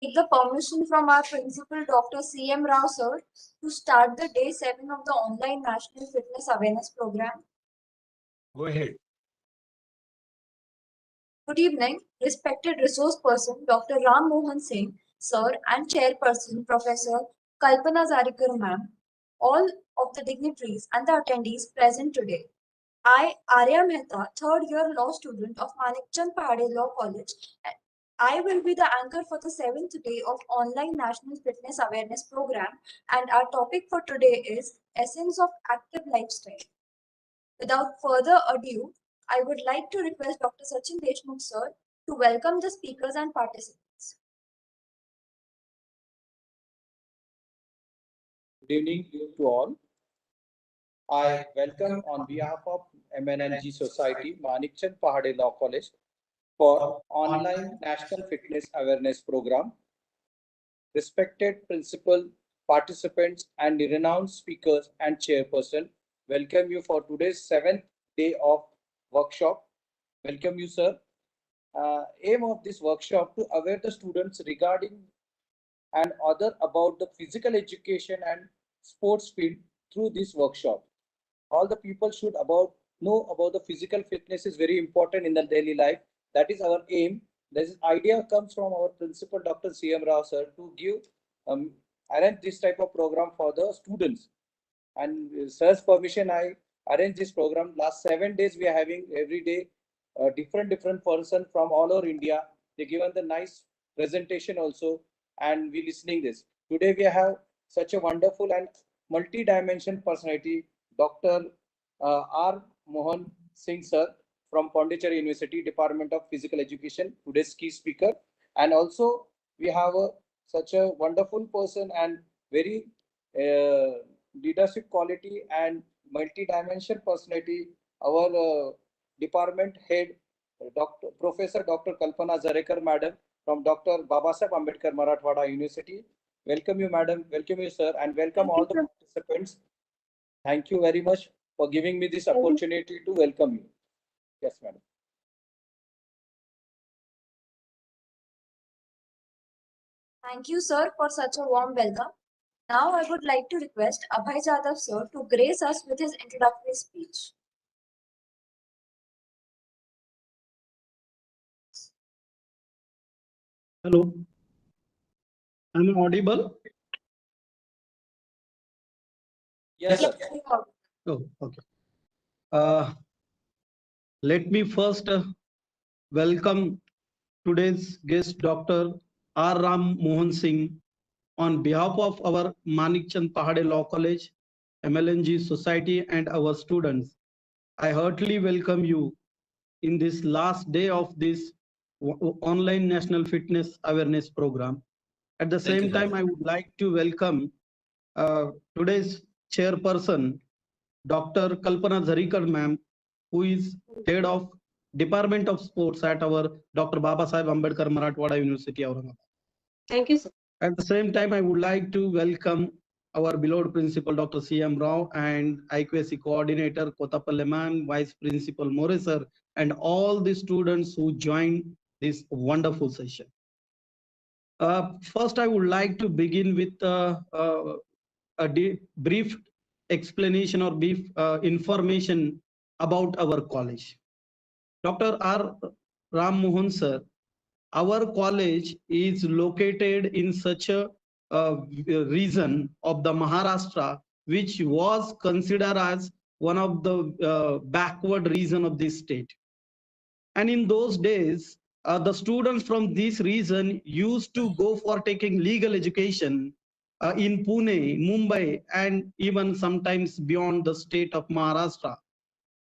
Take the permission from our principal, Dr. C.M. Rao, sir, to start the day 7 of the online National Fitness Awareness Program. Go ahead. Good evening, respected resource person, Dr. Ram Mohan Singh, sir, and Chairperson, Professor Kalpana Zarikar, ma'am, all of the dignitaries and the attendees present today. I, Arya Mehta, third year law student of Manikchand Pahade Law College. I will be the anchor for the 7th day of online National Fitness Awareness Program, and our topic for today is Essence of Active Lifestyle. Without further ado, I would like to request Dr. Sachin Deshmukh sir to welcome the speakers and participants. Good evening to all. I welcome on behalf of MNNG Society, Manikchand Pahade Law College for online National Fitness Awareness Program. Respected principal, participants and renowned speakers and chairperson, welcome you for today's 7th day of workshop. Welcome you, sir. Aim of this workshop to aware the students regarding and other about the physical education and sports field through this workshop. All the people should know about the physical fitness is very important in the daily life. That is our aim. This idea comes from our principal, Dr. C.M. Rao, sir, to give arrange this type of program for the students. And with sir's permission, I arrange this program. Last 7 days, we are having every day different person from all over India. They given the nice presentation also, and we listening this. Today we have such a wonderful and multi-dimension personality, Dr. R. Mohan Singh, sir, from Pondicherry University, Department of Physical Education, today's key speaker. And also we have such a wonderful person and very leadership quality and multi-dimension personality, our department head, Professor Dr. Kalpana Zarekar, madam, from Dr. Babasaheb Ambedkar Marathwada University. Welcome you, madam. Welcome you, sir, and welcome all the participants. Thank you very much for giving me this opportunity to welcome you. Yes, madam. Thank you, sir, for such a warm welcome. Now I would like to request Abhay Jadhav, sir, to grace us with his introductory speech. Hello. Am I audible? Yes, sir. Oh, okay. Let me first welcome today's guest, Dr. R. Ram Mohan Singh, on behalf of our Manikchand Pahade Law College, MLNG Society, and our students. I heartily welcome you in this last day of this online National Fitness Awareness Program. At the same time, I would like to welcome today's chairperson, Dr. Kalpana Zarikar ma'am, who is head of Department of Sports at our Dr. Babasaheb Ambedkar Marathwada University, Aurangabad. Thank you, sir. At the same time, I would like to welcome our beloved principal, Dr. C.M. Rao, and IQAC coordinator, Kotapalle ma'am, vice principal, More sir, and all the students who joined this wonderful session. First, I would like to begin with a brief explanation or brief information about our college. Dr. R. Ram Mohan sir, our college is located in such a region of the Maharashtra, which was considered as one of the backward region of this state. And in those days, the students from this region used to go for taking legal education in Pune, Mumbai, and even sometimes beyond the state of Maharashtra.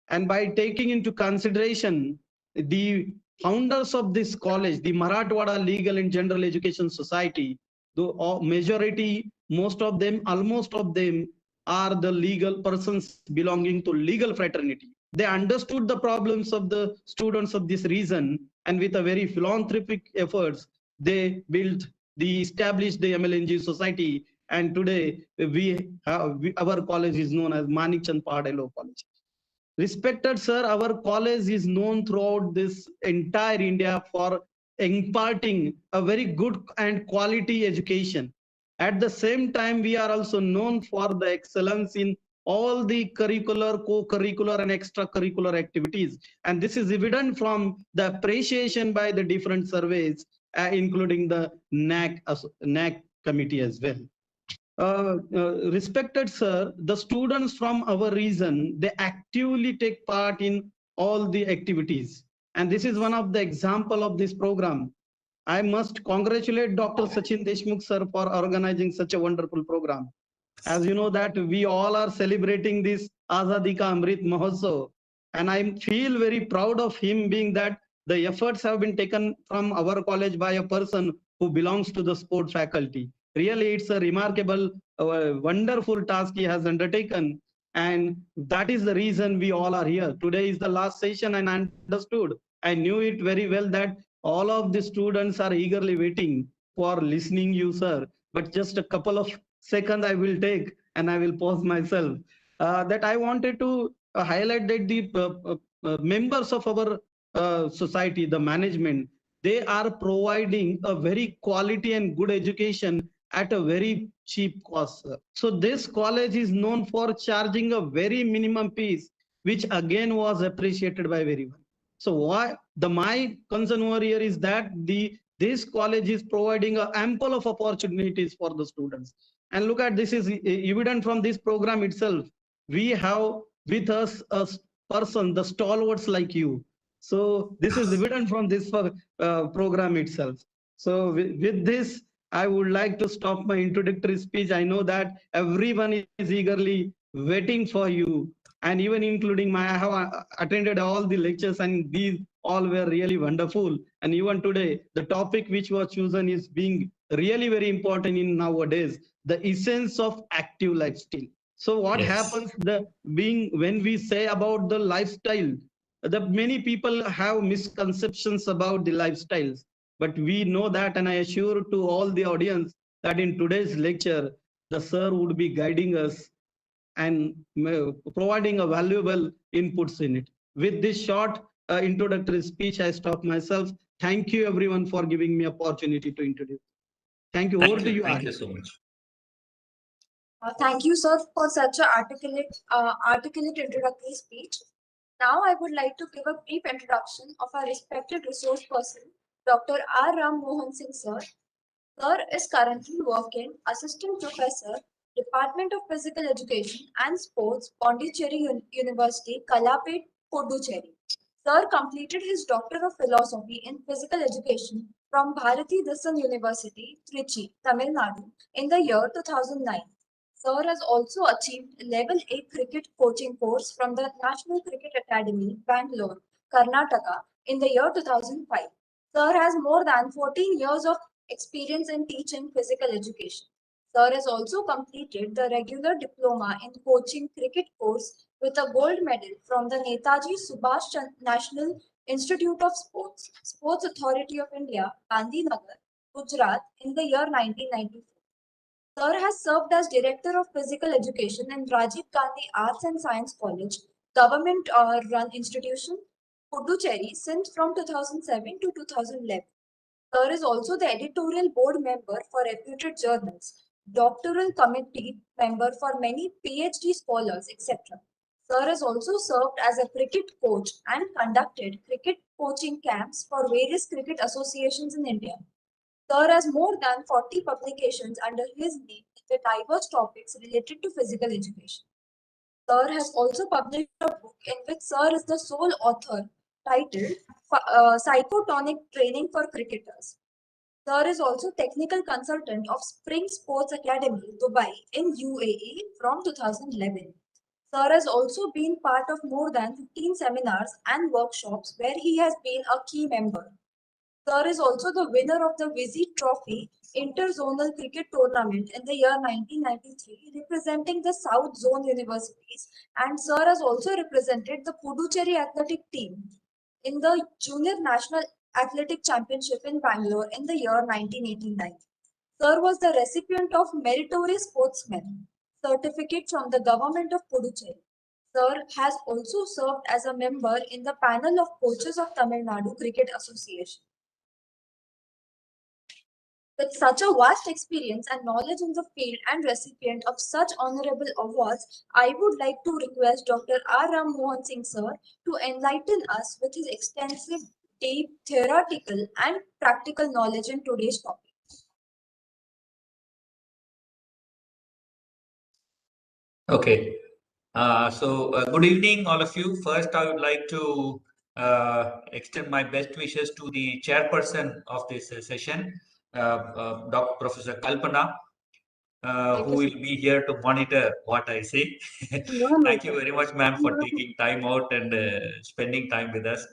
And by taking into consideration the founders of this college, the Marathwada Legal and General Education Society, the majority, most of them, almost of them are the legal persons belonging to legal fraternity. They understood the problems of the students of this region, and with a very philanthropic efforts, they established the MLNG Society, and today our college is known as Manikchand Pahade Law College. Respected sir, our college is known throughout this entire India for imparting a very good and quality education. At the same time, we are also known for the excellence in all the curricular, co-curricular and extracurricular activities. And this is evident from the appreciation by the different surveys, including the NAC committee as well. Respected sir, the students from our region, they actively take part in all the activities. And this is one of the example of this program. I must congratulate Dr. Sachin Deshmukh sir for organizing such a wonderful program. As you know that we all are celebrating this Azadi Ka Amrit Mahotsav, and I feel very proud of him being that the efforts have been taken from our college by a person who belongs to the sport faculty. Really, it's a remarkable, wonderful task he has undertaken, and that is the reason we all are here. Today is the last session, and I understood. I knew it very well that all of the students are eagerly waiting for listening you, sir. But just a couple of seconds I will take, and I will pause myself. That I wanted to highlight that the members of our society, the management, they are providing a very quality and good education at a very cheap cost. So this college is known for charging a very minimum fees, which again was appreciated by everyone. So why my concern over here is that this college is providing a ample of opportunities for the students. And look at this is evident from this program itself. We have with us a person, the stalwarts like you. So this is evident from this program itself. So with this, I would like to stop my introductory speech. I know that everyone is eagerly waiting for you, and even including I have attended all the lectures, and these all were really wonderful. And even today, the topic which was chosen is being really very important in nowadays, the essence of active lifestyle. So what happens when we say about the lifestyle, the many people have misconceptions about the lifestyles, but we know that, and I assure to all the audience that in today's lecture, the sir would be guiding us and providing a valuable inputs in it. With this short introductory speech, I stop myself. Thank you everyone for giving me opportunity to introduce. Thank you. Over to you. Thank you so much. Thank you, sir, for such an articulate introductory speech. Now, I would like to give a brief introduction of our respected resource person, Dr. R. Ram Mohan Singh, sir. Sir is currently working Assistant Professor, Department of Physical Education and Sports, Pondicherry University, Kalapet, Pondicherry. Sir completed his Doctor of Philosophy in Physical Education from Bharati Dasan University, Trichy, Tamil Nadu, in the year 2009. Sir has also achieved Level A cricket coaching course from the National Cricket Academy, Bangalore, Karnataka, in the year 2005. Sir has more than 14 years of experience in teaching physical education. Sir has also completed the regular diploma in coaching cricket course with a gold medal from the Netaji Subhash National Institute of Sports, Sports Authority of India, Gandhinagar, Gujarat, in the year 1994. Sir has served as Director of Physical Education in Rajiv Gandhi Arts and Science College, government run institution, Puducherry, since from 2007 to 2011. Sir is also the editorial board member for reputed journals, doctoral committee member for many PhD scholars, etc. Sir has also served as a cricket coach and conducted cricket coaching camps for various cricket associations in India. Sir has more than 40 publications under his name in the diverse topics related to physical education. Sir has also published a book in which Sir is the sole author titled Psychotonic Training for Cricketers. Sir is also technical consultant of Spring Sports Academy, Dubai in UAE from 2011. Sir has also been part of more than 15 seminars and workshops where he has been a key member. Sir is also the winner of the Vizzy Trophy Interzonal Cricket Tournament in the year 1993, representing the South Zone universities, and Sir has also represented the Puducherry athletic team in the Junior National Athletic Championship in Bangalore in the year 1989. Sir was the recipient of Meritorious Sportsman certificate from the government of Puducherry. Sir has also served as a member in the panel of coaches of Tamil Nadu Cricket Association. With such a vast experience and knowledge in the field and recipient of such honorable awards, I would like to request Dr. R. Ram Mohan Singh sir to enlighten us with his extensive, deep theoretical and practical knowledge in today's topic. Okay. Good evening, all of you. First, I would like to extend my best wishes to the chairperson of this session, Dr. Professor Kalpana, Thank who you, sir. will be here to monitor what I say. Thank you very much, ma'am, for taking time out and spending time with us.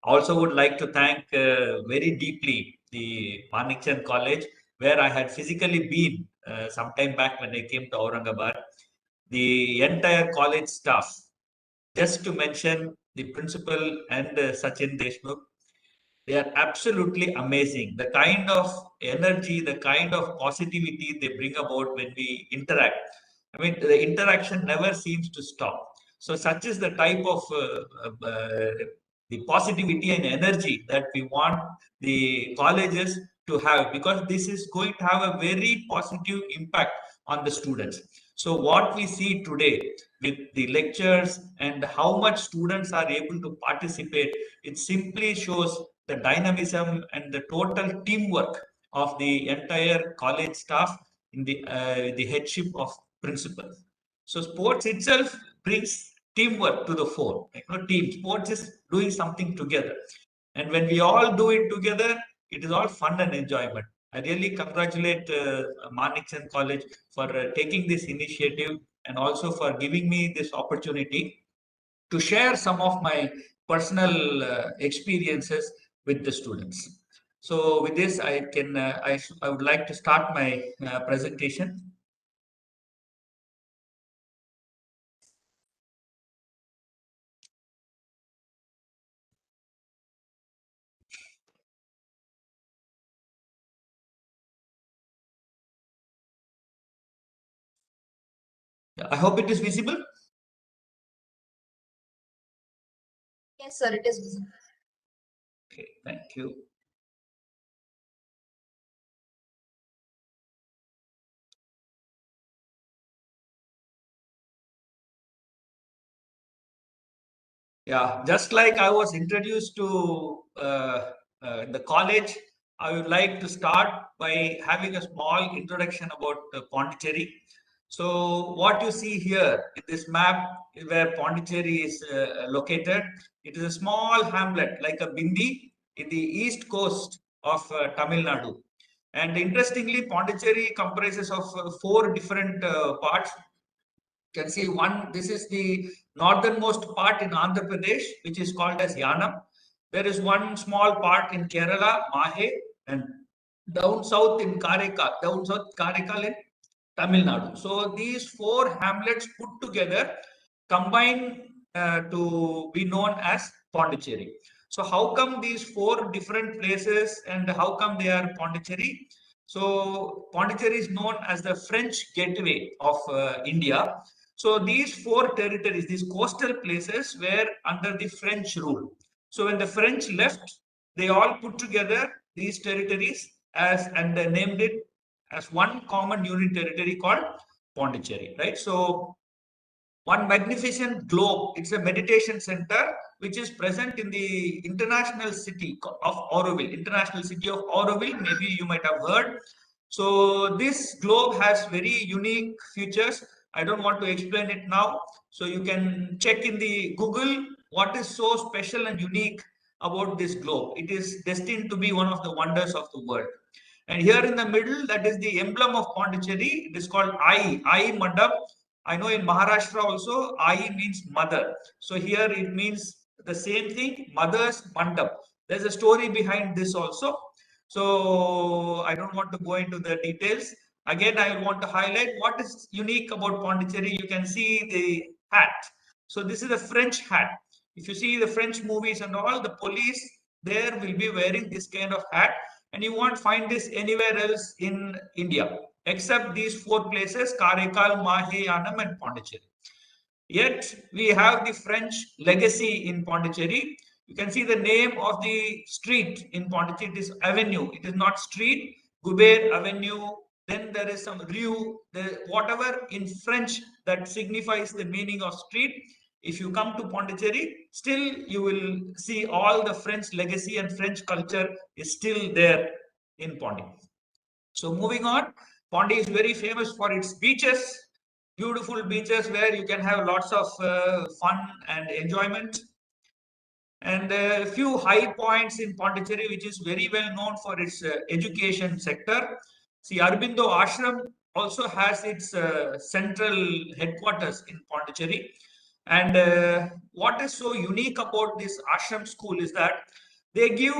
I also would like to thank very deeply the Manikchand College, where I had physically been some time back when I came to Aurangabad. The entire college staff, just to mention the principal and Sachin Deshmukh, they are absolutely amazing. The kind of energy, the kind of positivity they bring about when we interact. I mean, the interaction never seems to stop. So, such is the type of the positivity and energy that we want the colleges to have, because this is going to have a very positive impact on the students. So, what we see today with the lectures and how much students are able to participate, it simply shows the dynamism and the total teamwork of the entire college staff in the headship of principal. So sports itself brings teamwork to the fore. Team sports is doing something together, and when we all do it together, it is all fun and enjoyment. I really congratulate Manikchand College for taking this initiative and also for giving me this opportunity to share some of my personal experiences with the students. So with this, I would like to start my presentation. I hope it is visible. Yes, sir, it is visible. Okay, thank you. Yeah, just like I was introduced to the college, I would like to start by having a small introduction about Pondicherry. So, what you see here in this map is where Pondicherry is located. It is a small hamlet like a Bindi in the east coast of Tamil Nadu. And interestingly, Pondicherry comprises of four different parts. You can see one, this is the northernmost part in Andhra Pradesh, which is called as Yanam. There is one small part in Kerala, Mahe, and down south in Karaikal in Tamil Nadu. So these four hamlets put together combine to be known as Pondicherry. So how come these four different places and how come they are Pondicherry? So Pondicherry is known as the French gateway of India. So these four territories, these coastal places were under the French rule. So when the French left, they all put together these territories and they named it as one common union territory called Pondicherry, right? So one magnificent globe, it's a meditation center which is present in the international city of Auroville, international city of Auroville, maybe you might have heard. So this globe has very unique features. I don't want to explain it now. So you can check in the Google what is so special and unique about this globe. It is destined to be one of the wonders of the world. And here in the middle, that is the emblem of Pondicherry. It is called I Mandap. I know in Maharashtra also, I means mother. So here it means the same thing, mother's mandap. There's a story behind this also. So I don't want to go into the details. Again, I want to highlight what is unique about Pondicherry. You can see the hat. So this is a French hat. If you see the French movies and all, the police there will be wearing this kind of hat, and you won't find this anywhere else in India except these four places: Karaikal, Mahe, Yanam, and Pondicherry. Yet we have the French legacy in Pondicherry. You can see the name of the street in Pondicherry. It is avenue. It is not street. Guber Avenue, then there is some rue, whatever in French that signifies the meaning of street. If you come to Pondicherry, still you will see all the French legacy and French culture is still there in Pondi. So moving on, Pondi is very famous for its beaches, beautiful beaches where you can have lots of fun and enjoyment. And a few high points in Pondicherry, which is very well known for its education sector. See, Aurobindo Ashram also has its central headquarters in Pondicherry. And what is so unique about this ashram school is that they give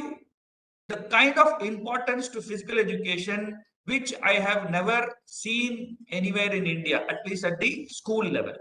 the kind of importance to physical education which I have never seen anywhere in India, at least at the school level.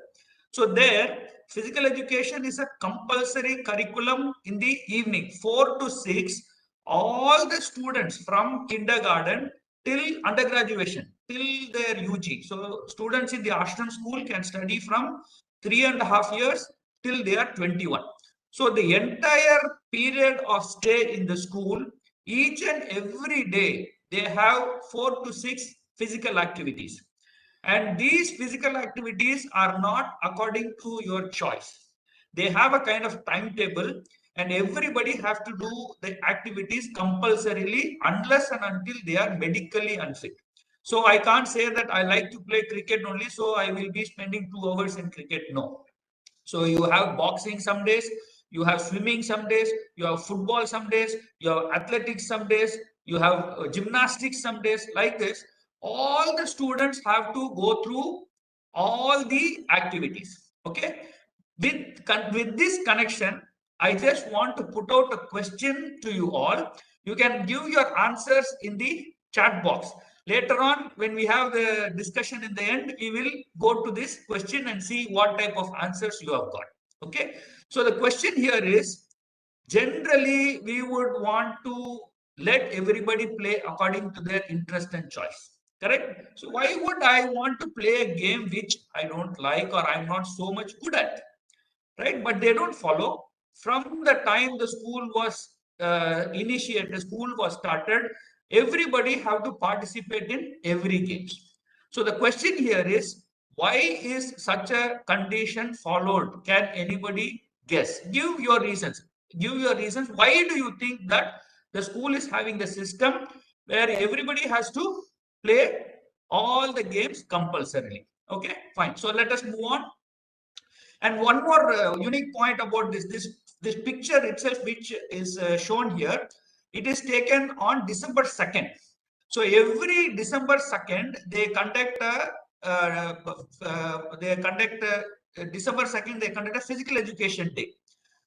So there, physical education is a compulsory curriculum in the evening, 4 to 6. All the students from kindergarten till undergraduation, till their UG. So students in the ashram school can study from 3.5 years till they are 21. So the entire period of stay in the school, each and every day, they have 4 to 6 physical activities. And these physical activities are not according to your choice. They have a kind of timetable, and everybody has to do the activities compulsorily unless and until they are medically unfit. So I can't say that I like to play cricket only, so I will be spending 2 hours in cricket. No. So you have boxing some days, you have swimming some days, you have football some days, you have athletics some days, you have gymnastics some days, like this. All the students have to go through all the activities. Okay. With this connection, I just want to put out a question to you all. You can give your answers in the chat box. Later on, when we have the discussion in the end, we will go to this question and see what type of answers you have got. Okay. So the question here is, generally, we would want to let everybody play according to their interest and choice. Correct? So why would I want to play a game which I don't like or I'm not so much good at? Right? But they don't follow. From the time the school was initiated, the school was started, everybody have to participate in every game. So the question here is, why is such a condition followed? Can anybody guess? Give your reasons. Give your reasons. Why do you think that the school is having the system where everybody has to play all the games compulsorily? Okay, fine. So let us move on. And one more unique point about this picture itself, which is shown here, it is taken on December 2nd. So every December 2nd, they conduct December 2nd, they conduct a physical education day.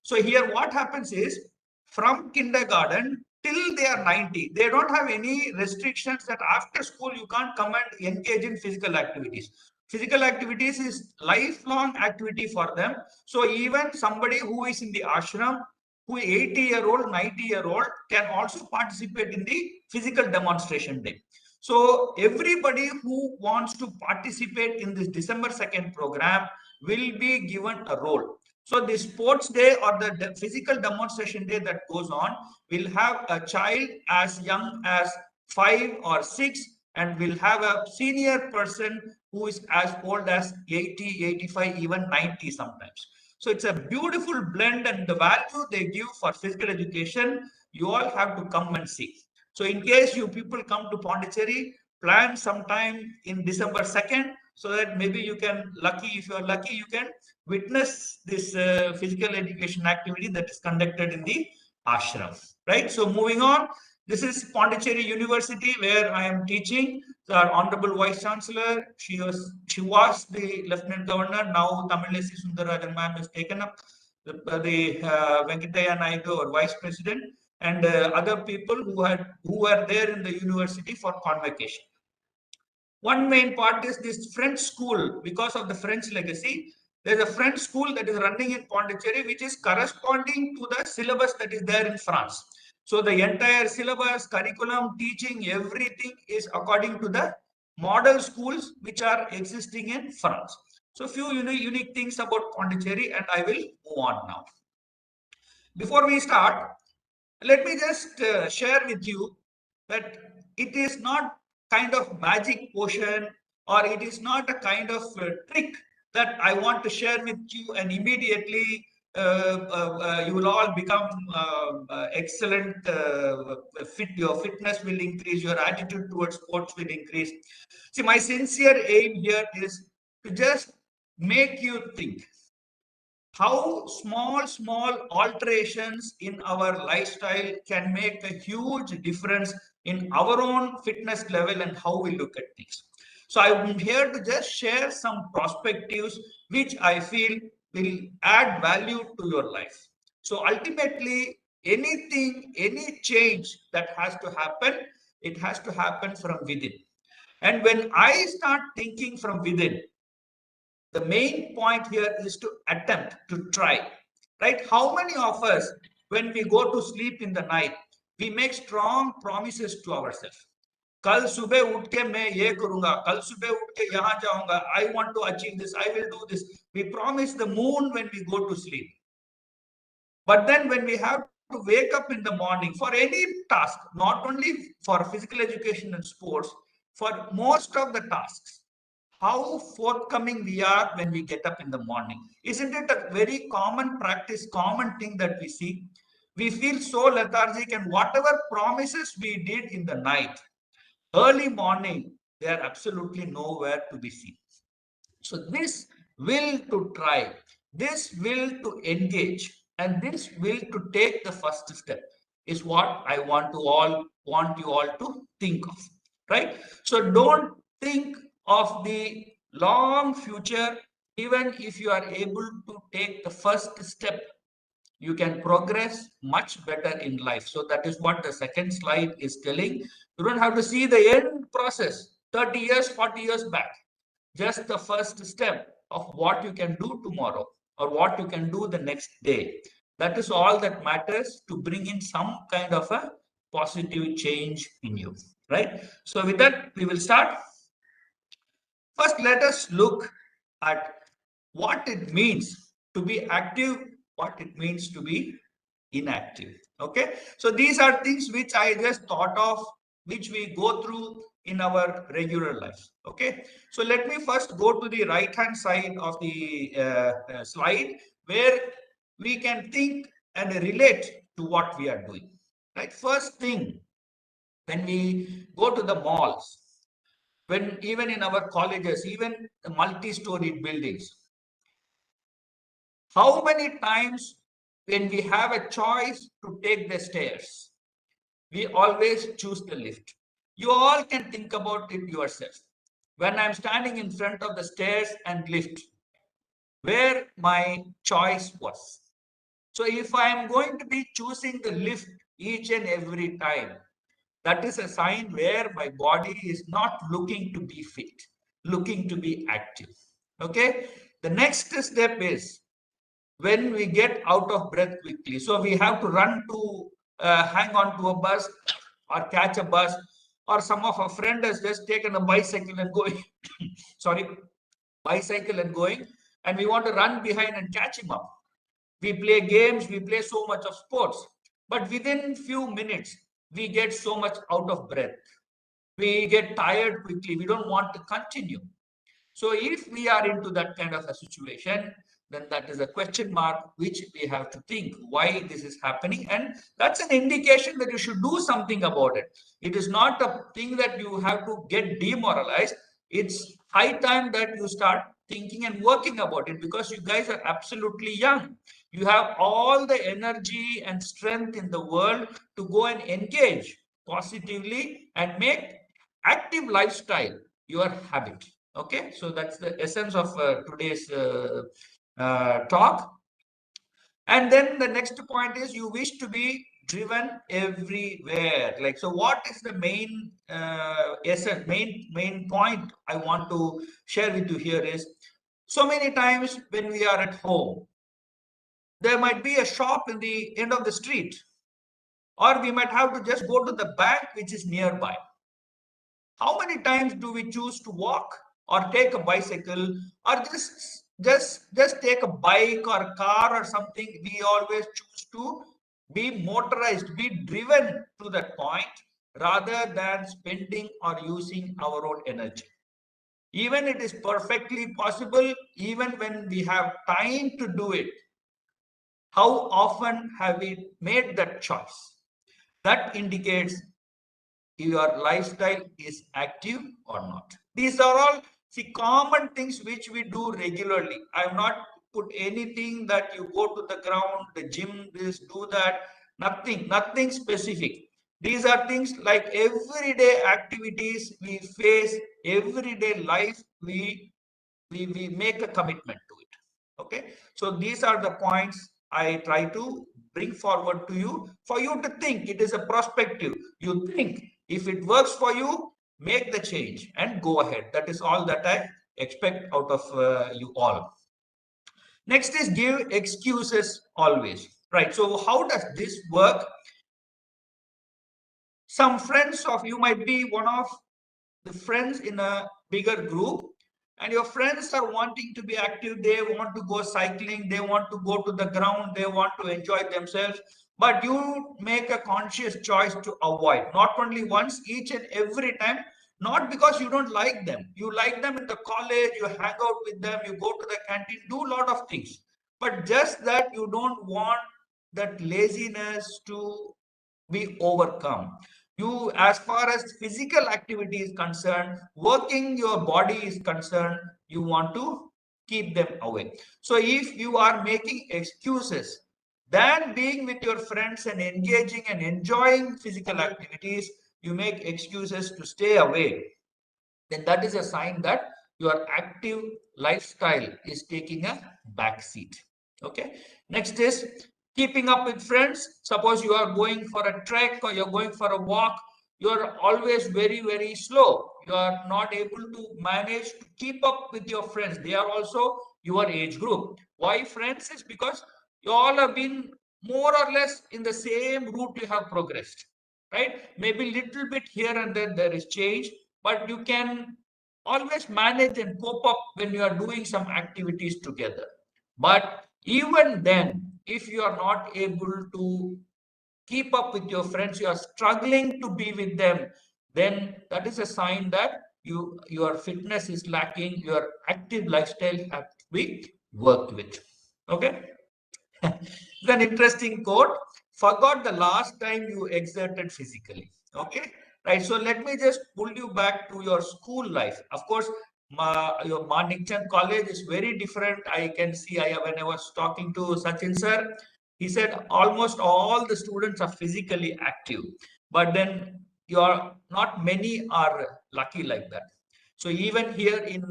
So here what happens is, from kindergarten till they are 90, they don't have any restrictions that after school you can't come and engage in physical activities. Physical activities is lifelong activity for them. So even somebody who is in the ashram, who is 80-year-old, 90-year-old, can also participate in the physical demonstration day. So everybody who wants to participate in this December 2nd program will be given a role. So the sports day or the physical demonstration day that goes on will have a child as young as 5 or 6, and will have a senior person who is as old as 80, 85, even 90 sometimes. So it's a beautiful blend, and the value they give for physical education, you all have to come and see. So in case you people come to Pondicherry, plan sometime in December 2nd, so that maybe you can, if you are lucky, you can witness this physical education activity that is conducted in the ashram, right? So moving on, this is Pondicherry University where I am teaching. Our Honorable Vice Chancellor, she was the Lieutenant Governor. Now Tamilesi Sundarajan ma'am has taken up the Venkataya Naidu, or Vice President, and other people who were there in the university for convocation. One main part is this French school. Because of the French legacy, there's a French school that is running in Pondicherry, which is corresponding to the syllabus that is there in France. So the entire syllabus, curriculum, teaching, everything is according to the model schools which are existing in France. So few unique things about Pondicherry, and I will move on now. Before we start, let me just share with you that it is not kind of magic potion, or it is not a kind of trick that I want to share with you and immediately you will all become excellent. Your fitness will increase, your attitude towards sports will increase. See, my sincere aim here is to just make you think how small alterations in our lifestyle can make a huge difference in our own fitness level and how we look at things. So I'm here to just share some perspectives which I feel will add value to your life. So ultimately, anything, any change that has to happen, it has to happen from within. And when I start thinking from within, the main point here is to attempt, to try, right? How many of us, when we go to sleep in the night, we make strong promises to ourselves? कल सुबह उठ के मैं ये करूंगा, कल सुबह उठ के यहाँ जाऊंगा, I want to achieve this, I will do this. We promise the moon when we go to sleep. But then when we have to wake up in the morning for any task, not only for physical education and sports, for most of the tasks, how forthcoming we are when we get up in the morning. Isn't it a very common practice, common thing that we see? We feel so lethargic, and whatever promises we did in the night, early morning, they are absolutely nowhere to be seen. So this will to try, this will to engage, and this will to take the first step is what I want you all to think of, right? So don't think of the long future. Even if you are able to take the first step, you can progress much better in life. So that is what the second slide is telling. You don't have to see the end process 30 years, 40 years back. Just the first step of what you can do tomorrow or what you can do the next day. That is all that matters to bring in some kind of a positive change in you, right? So with that, we will start. First, let us look at what it means to be active, what it means to be inactive. Okay, so these are things which I just thought of, which we go through in our regular life. Okay, so let me first go to the right hand side of the slide where we can think and relate to what we are doing. Right, first thing, when we go to the malls, when even in our colleges, even the multi-storied buildings, how many times when we have a choice to take the stairs, we always choose the lift? You all can think about it yourself. When I'm standing in front of the stairs and lift, where my choice was. So if I am going to be choosing the lift each and every time, that is a sign where my body is not looking to be fit, looking to be active. Okay. The next step is when we get out of breath quickly. So we have to run to hang on to a bus or catch a bus, or some of our friend has just taken a bicycle and going, sorry, bicycle and going, and we want to run behind and catch him up. We play games, we play so much of sports, but within few minutes, we get so much out of breath. We get tired quickly. We don't want to continue. So if we are into that kind of a situation, then that is a question mark which we have to think why this is happening. And that's an indication that you should do something about it. It is not a thing that you have to get demoralized. It's high time that you start thinking and working about it, because you guys are absolutely young. You have all the energy and strength in the world to go and engage positively and make active lifestyle your habit. Okay, so that's the essence of today's talk. And then the next point is you wish to be driven everywhere. Like, so what is the main essence, main point I want to share with you here is, so many times when we are at home, there might be a shop in the end of the street, or we might have to just go to the bank which is nearby. How many times do we choose to walk or take a bicycle, or just take a bike or a car or something? We always choose to be motorized, be driven to that point, rather than spending or using our own energy. Even it is perfectly possible, even when we have time to do it, how often have we made that choice? That indicates your lifestyle is active or not. These are all common things which we do regularly. I have not put anything that you go to the ground, the gym, this, do that, nothing specific. These are things like everyday activities we face, everyday life we make a commitment to it. Okay, so these are the points I try to bring forward to you for you to think. It is a perspective. You think if it works for you, make the change and go ahead. That is all that I expect out of you all. Next is give excuses always. Right. So how does this work? Some friends of you might be one of the friends in a bigger group, and your friends are wanting to be active. They want to go cycling, they want to go to the ground, they want to enjoy themselves, but you make a conscious choice to avoid, not only once, each and every time. Not because you don't like them, you like them in the college, you hang out with them, you go to the canteen, do a lot of things, but just that you don't want that laziness to be overcome. You, as far as physical activity is concerned, working your body is concerned, you want to keep them away. So if you are making excuses than being with your friends and engaging and enjoying physical activities, you make excuses to stay away, then that is a sign that your active lifestyle is taking a back seat. Okay, next is keeping up with friends. Suppose you are going for a trek or you're going for a walk, you are always very slow, you are not able to manage to keep up with your friends. They are also your age group. Why friends? Is because you all have been more or less in the same route, you have progressed, right? Maybe little bit here and there is change, but you can always manage and cope up when you are doing some activities together. But even then, if you are not able to keep up with your friends, you are struggling to be with them, then that is a sign that your fitness is lacking, your active lifestyle has to be worked with. Okay. It's an interesting quote. Forgot the last time you exerted physically. Okay, right. So let me just pull you back to your school life. Of course, your Manikchand College is very different. I can see. When I was talking to Sachin sir, he said almost all the students are physically active, but then your not many are lucky like that. So even here in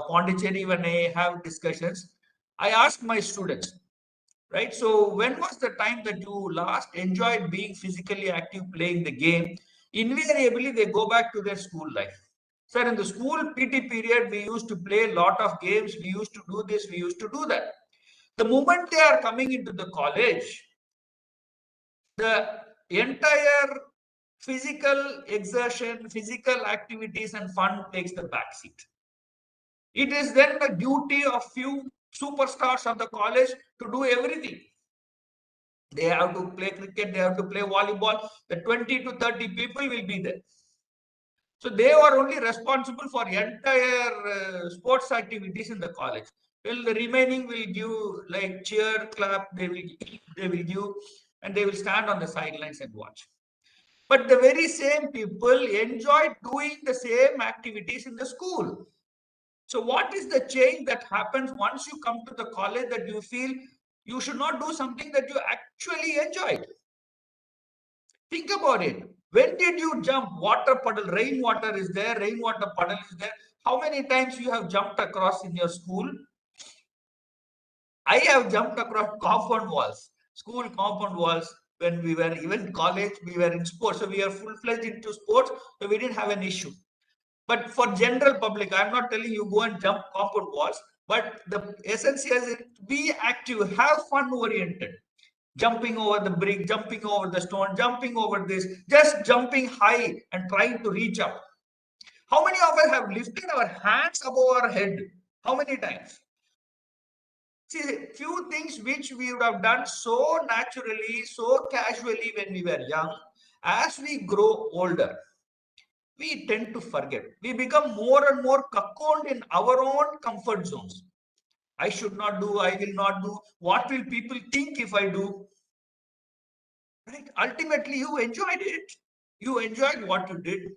Pondicherry, when I have discussions, I ask my students, right? So when was the time that you last enjoyed being physically active, playing the game? Invariably, they go back to their school life. Sir, in the school PT period, we used to play a lot of games. We used to do this, we used to do that. The moment they are coming into the college, the entire physical exertion, physical activities and fun takes the back seat. It is then the duty of few superstars of the college to do everything. They have to play cricket, they have to play volleyball. The 20 to 30 people will be there. So they are only responsible for entire sports activities in the college. Well, the remaining will give like cheer, clap, they will give, and they will stand on the sidelines and watch. But the very same people enjoy doing the same activities in the school. So what is the change that happens once you come to the college that you feel you should not do something that you actually enjoyed? Think about it. When did you jump? Water puddle, rainwater is there, rainwater puddle is there. How many times you have jumped across in your school? I have jumped across compound walls, school compound walls. When we were even college, we were in sports. So we are full-fledged into sports, so we didn't have an issue. But for general public, I'm not telling you go and jump compound walls, but the essence is be active, have fun oriented. Jumping over the brick, jumping over the stone, jumping over this, just jumping high and trying to reach up. How many of us have lifted our hands above our head? How many times? See, few things which we would have done so naturally, so casually when we were young, As we grow older, we tend to forget. We become more and more cocooned in our own comfort zones. I should not do, I will not do. What will people think if I do? Right? Ultimately, you enjoyed it. You enjoyed what you did.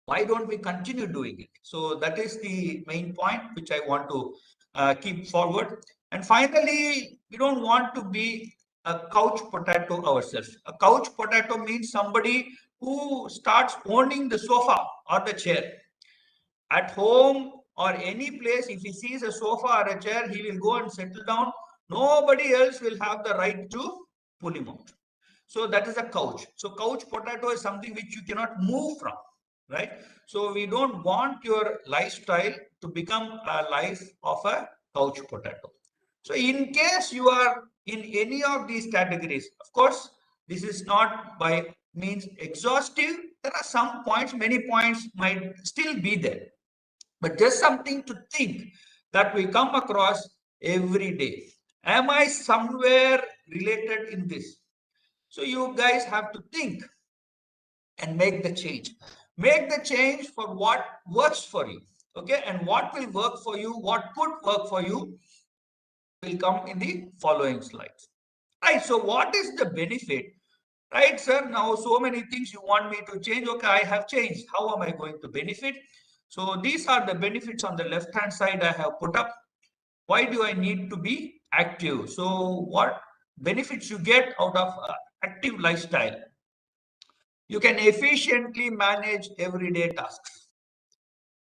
Why don't we continue doing it? So that is the main point which I want to keep forward. And finally, we don't want to be a couch potato ourselves. A couch potato means somebody who starts owning the sofa or the chair. At home or any place, if he sees a sofa or a chair, he will go and settle down. Nobody else will have the right to pull him out. So that is a couch. So couch potato is something which you cannot move from, right? So we don't want your lifestyle to become a life of a couch potato. So in case you are in any of these categories, of course, this is not by means exhaustive. There are some points, many points might still be there, but just something to think that we come across every day. Am I somewhere related in this? So you guys have to think and make the change. Make the change for what works for you. Okay. And what will work for you, what could work for you will come in the following slides. Right. So what is the benefit? Right, sir. Now, so many things you want me to change. Okay, I have changed. How am I going to benefit? So these are the benefits on the left-hand side I have put up. Why do I need to be active? So what benefits you get out of active lifestyle? You can efficiently manage everyday tasks.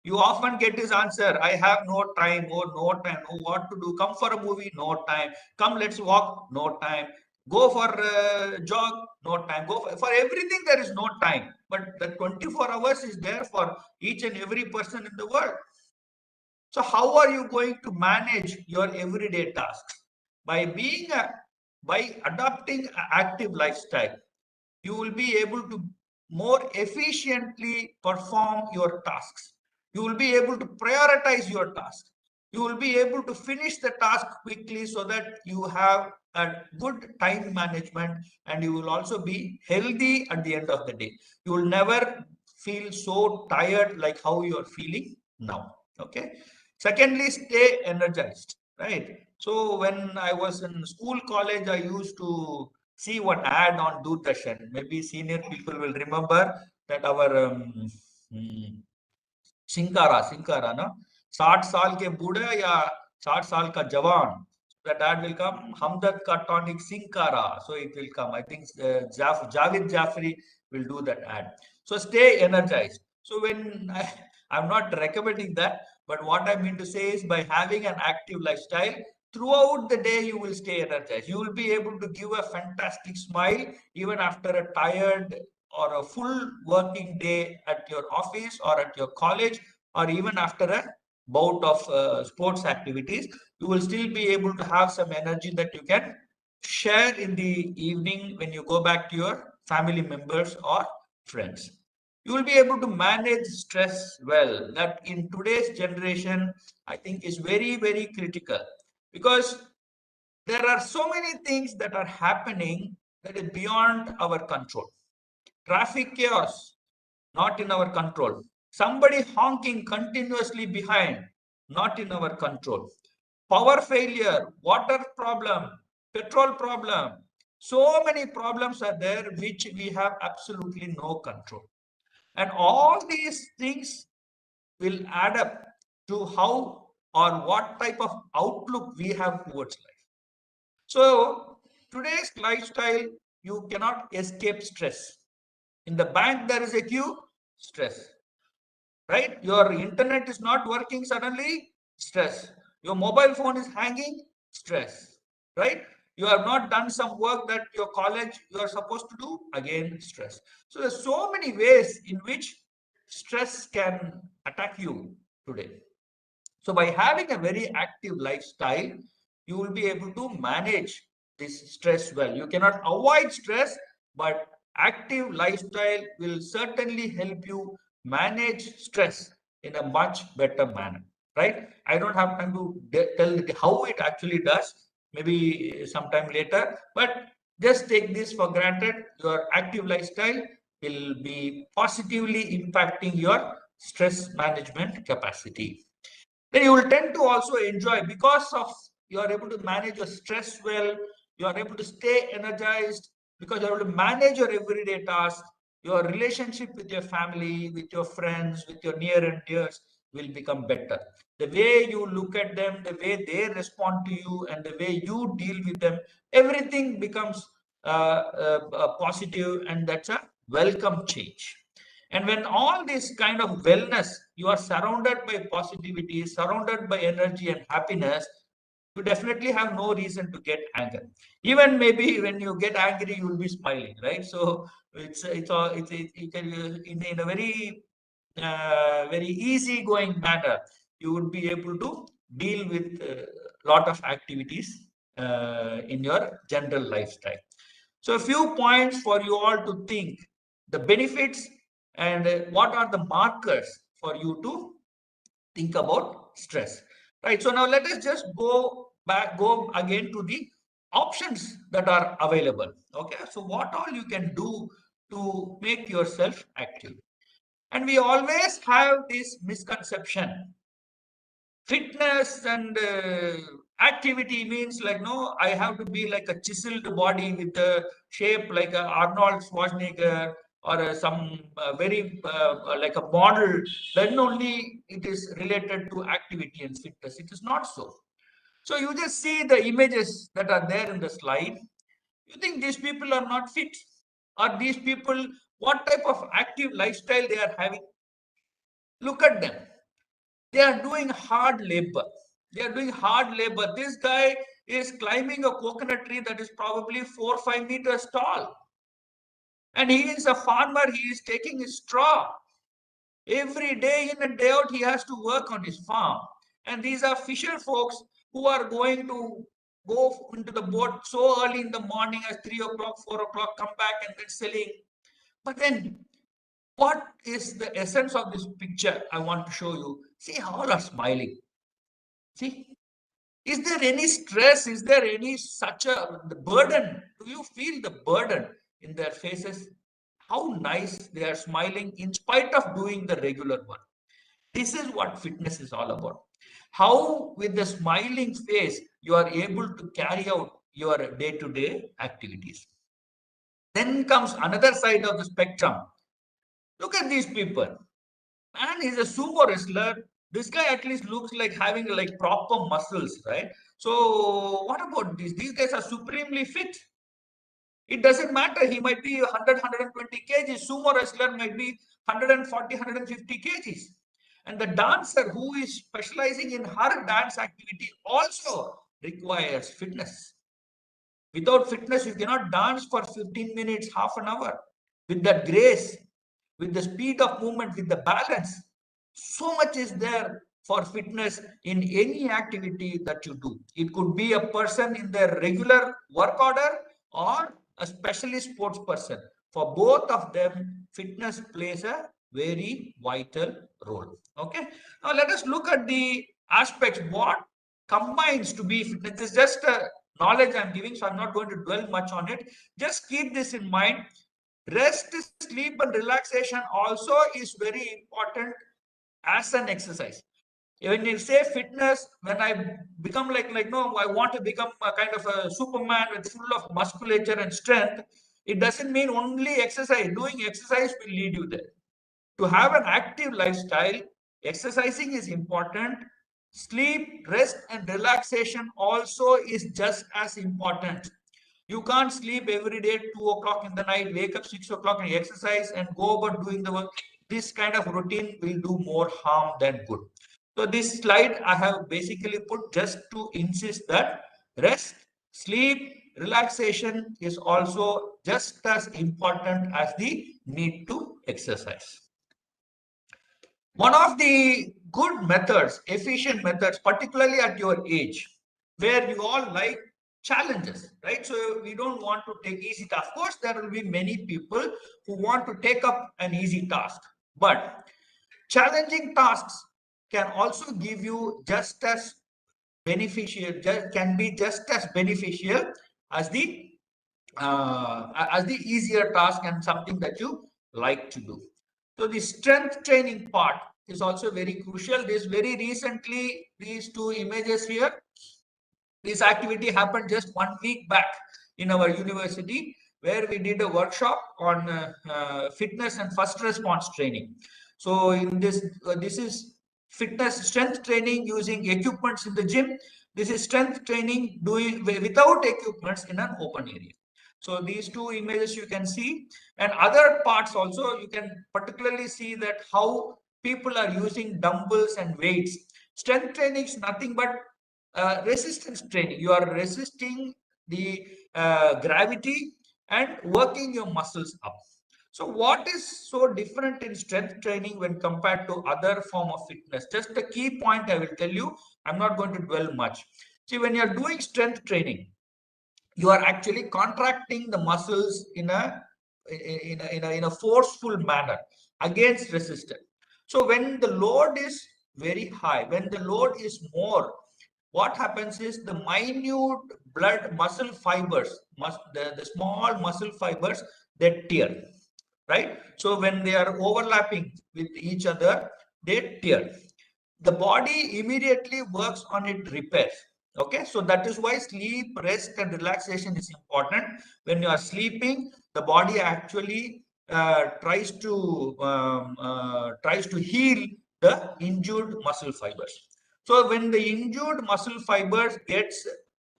You often get this answer, I have no time, or no time, oh, what to do, come for a movie, no time, come let's walk, no time, go for a jog, no time, go for everything there is no time. But the 24 hours is there for each and every person in the world. So how are you going to manage your everyday tasks? By adopting an active lifestyle, you will be able to more efficiently perform your tasks. You will be able to prioritize your tasks. You will be able to finish the task quickly so that you have a good time management, and you will also be healthy at the end of the day. You will never feel so tired like how you are feeling now. Okay. Secondly, stay energized, right? So when I was in school, college, I used to see one ad on Doordarshan. Maybe senior people will remember that our Sinkara, no? 60 साल के बूढ़े या 60 साल का जवान. That ad will come. Hamdard ka tonic Sinkara. So it will come. I think Javed Jafri will do that ad. So stay energized. So when I'm not recommending that, but what I mean to say is by having an active lifestyle, throughout the day you will stay energized. You will be able to give a fantastic smile even after a tired or a full working day at your office or at your college, or even after a bout of sports activities, you will still be able to have some energy that you can share in the evening when you go back to your family members or friends. You will be able to manage stress well. That in today's generation, I think is very, very critical, because there are so many things that are happening that is beyond our control. Traffic chaos, not in our control. Somebody honking continuously behind, not in our control. Power failure, water problem, petrol problem. So many problems are there which we have absolutely no control. And all these things will add up to how or what type of outlook we have towards life. So today's lifestyle, you cannot escape stress. In the bank, there is a queue, stress, right? Your internet is not working suddenly, stress. Your mobile phone is hanging, stress, right? You have not done some work that your college you are supposed to do, again, stress. So there's so many ways in which stress can attack you today. So by having a very active lifestyle, you will be able to manage this stress well. You cannot avoid stress, but active lifestyle will certainly help you manage stress in a much better manner, right? I don't have time to tell how it actually does, maybe sometime later, but Just take this for granted. Your active lifestyle will be positively impacting your stress management capacity. Then you will tend to also enjoy, because of you are able to manage your stress well, you are able to stay energized because you are able to manage your everyday tasks. Your relationship with your family, with your friends, with your near and dears will become better. The way you look at them, the way they respond to you, and the way you deal with them, everything becomes positive, and that's a welcome change. And when all this kind of wellness, you are surrounded by positivity, surrounded by energy and happiness, you definitely have no reason to get anger. Even maybe when you get angry, you will be smiling, right? So it's all you can in a very easy going manner, you would be able to deal with a lot of activities in your general lifestyle. So a few points for you all to think the benefits and what are the markers for you to think about stress, right? So now let us just go again to the options that are available. Okay, so what all you can do to make yourself active. And we always have this misconception: fitness and activity means like, no, I have to be like a chiseled body with a shape like a Arnold Schwarzenegger, or some very like a model. Then only it is related to activity and fitness. It is not so. So you just see the images that are there in the slide. You think these people are not fit? Or these people, what type of active lifestyle they are having? Look at them. They are doing hard labor. They are doing hard labor. This guy is climbing a coconut tree that is probably 4 or 5 meters tall. And he is a farmer. He is taking his straw. Every day in and day out, he has to work on his farm. And these are fisher folks who are going to go into the boat so early in the morning as 3 o'clock, 4 o'clock, come back and then selling. But then what is the essence of this picture I want to show you? See, all are smiling. See, is there any stress? Is there any such a burden? Do you feel the burden in their faces? How nice they are smiling in spite of doing the regular work. This is what fitness is all about. How, with the smiling face, you are able to carry out your day to day activities. Then comes another side of the spectrum. Look at these people. Man, he's a sumo wrestler. This guy at least looks like having like proper muscles, right? So what about these? These guys are supremely fit. It doesn't matter. He might be 100, 120 kgs. Sumo wrestler might be 140, 150 kgs. And the dancer who is specializing in her dance activity also requires fitness. Without fitness, you cannot dance for 15 minutes, half an hour with that grace, with the speed of movement, with the balance. So much is there for fitness in any activity that you do. It could be a person in their regular work order or a specialist sports person. For both of them, fitness plays a very vital role. Okay. Now let us look at the aspects. What combines to be fitness? This is just a knowledge I'm giving, so I'm not going to dwell much on it. Just keep this in mind. Rest, sleep, and relaxation also is very important as an exercise. When you say fitness, when I become like no, I want to become a kind of a Superman with full of musculature and strength, it doesn't mean only exercise. Doing exercise will lead you there. To have an active lifestyle, exercising is important. Sleep, rest, and relaxation also is just as important. You can't sleep every day 2 o'clock in the night, wake up 6 o'clock and exercise and go about doing the work. This kind of routine will do more harm than good. So this slide I have basically put just to insist that rest, sleep, relaxation is also just as important as the need to exercise. One of the good methods, efficient methods, particularly at your age, where you all like challenges, right? So we don't want to take easy tasks. Of course, there will be many people who want to take up an easy task, but challenging tasks can also give you just as beneficial, can be just as beneficial as the as the easier task and something that you like to do. So the strength training part is also very crucial. This very recently, these two images here, this activity happened just 1 week back in our university, where we did a workshop on fitness and first response training. So in this, this is fitness strength training using equipments in the gym. This is strength training doing without equipments in an open area. So these two images you can see, and other parts also you can particularly see that how people are using dumbbells and weights. Strength training is nothing but resistance training. You are resisting the gravity and working your muscles up. So what is so different in strength training when compared to other form of fitness? Just a key point I will tell you. I'm not going to dwell much. See, when you're doing strength training, you are actually contracting the muscles in a forceful manner against resistance. So when the load is very high, when the load is more, what happens is the minute blood muscle fibers, the small muscle fibers, they tear, right? So when they are overlapping with each other, they tear. The body immediately works on its repairs. Okay, so that is why sleep, rest, and relaxation is important. When you are sleeping, the body actually tries to heal the injured muscle fibers. So when the injured muscle fibers gets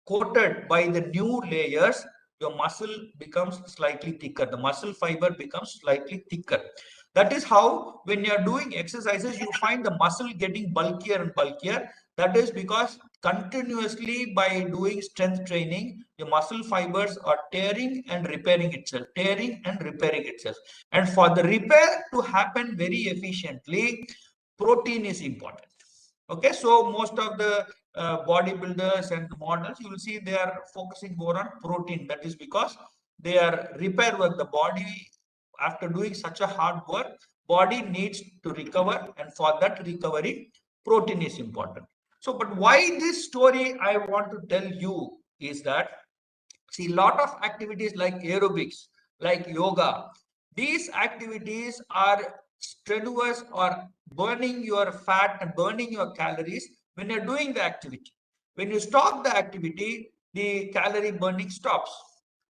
coated by the new layers, your muscle becomes slightly thicker. The muscle fiber becomes slightly thicker. That is how when you are doing exercises, you find the muscle getting bulkier and bulkier. That is because continuously by doing strength training, your muscle fibers are tearing and repairing itself, tearing and repairing itself. And for the repair to happen very efficiently, protein is important. Okay, so most of the bodybuilders and models, you will see they are focusing more on protein. That is because they are repair work. The body, after doing such a hard work, body needs to recover, and for that recovery, protein is important. So, but why this story I want to tell you is that, see, lot of activities like aerobics, like yoga, these activities are strenuous or burning your fat and burning your calories when you're doing the activity. When you stop the activity, the calorie burning stops.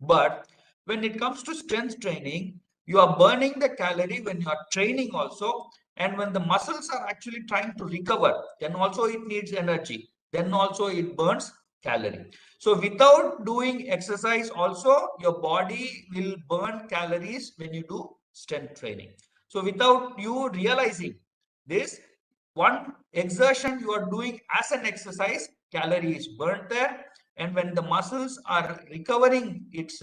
But when it comes to strength training, you are burning the calorie when you are training also. And when the muscles are actually trying to recover, then also it needs energy. Then also it burns calorie. So without doing exercise also, your body will burn calories when you do strength training. So without you realizing this, one exertion you are doing as an exercise, calorie is burnt there. And when the muscles are recovering its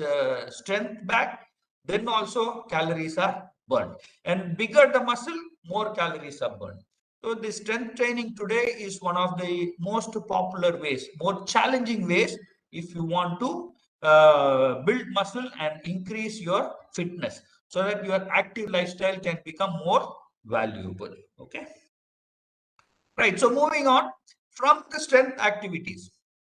strength back, then also calories are burned. And bigger the muscle, more calories are burned. So the strength training today is one of the most popular ways, more challenging ways if you want to build muscle and increase your fitness so that your active lifestyle can become more valuable. Okay. Right. So moving on from the strength activities,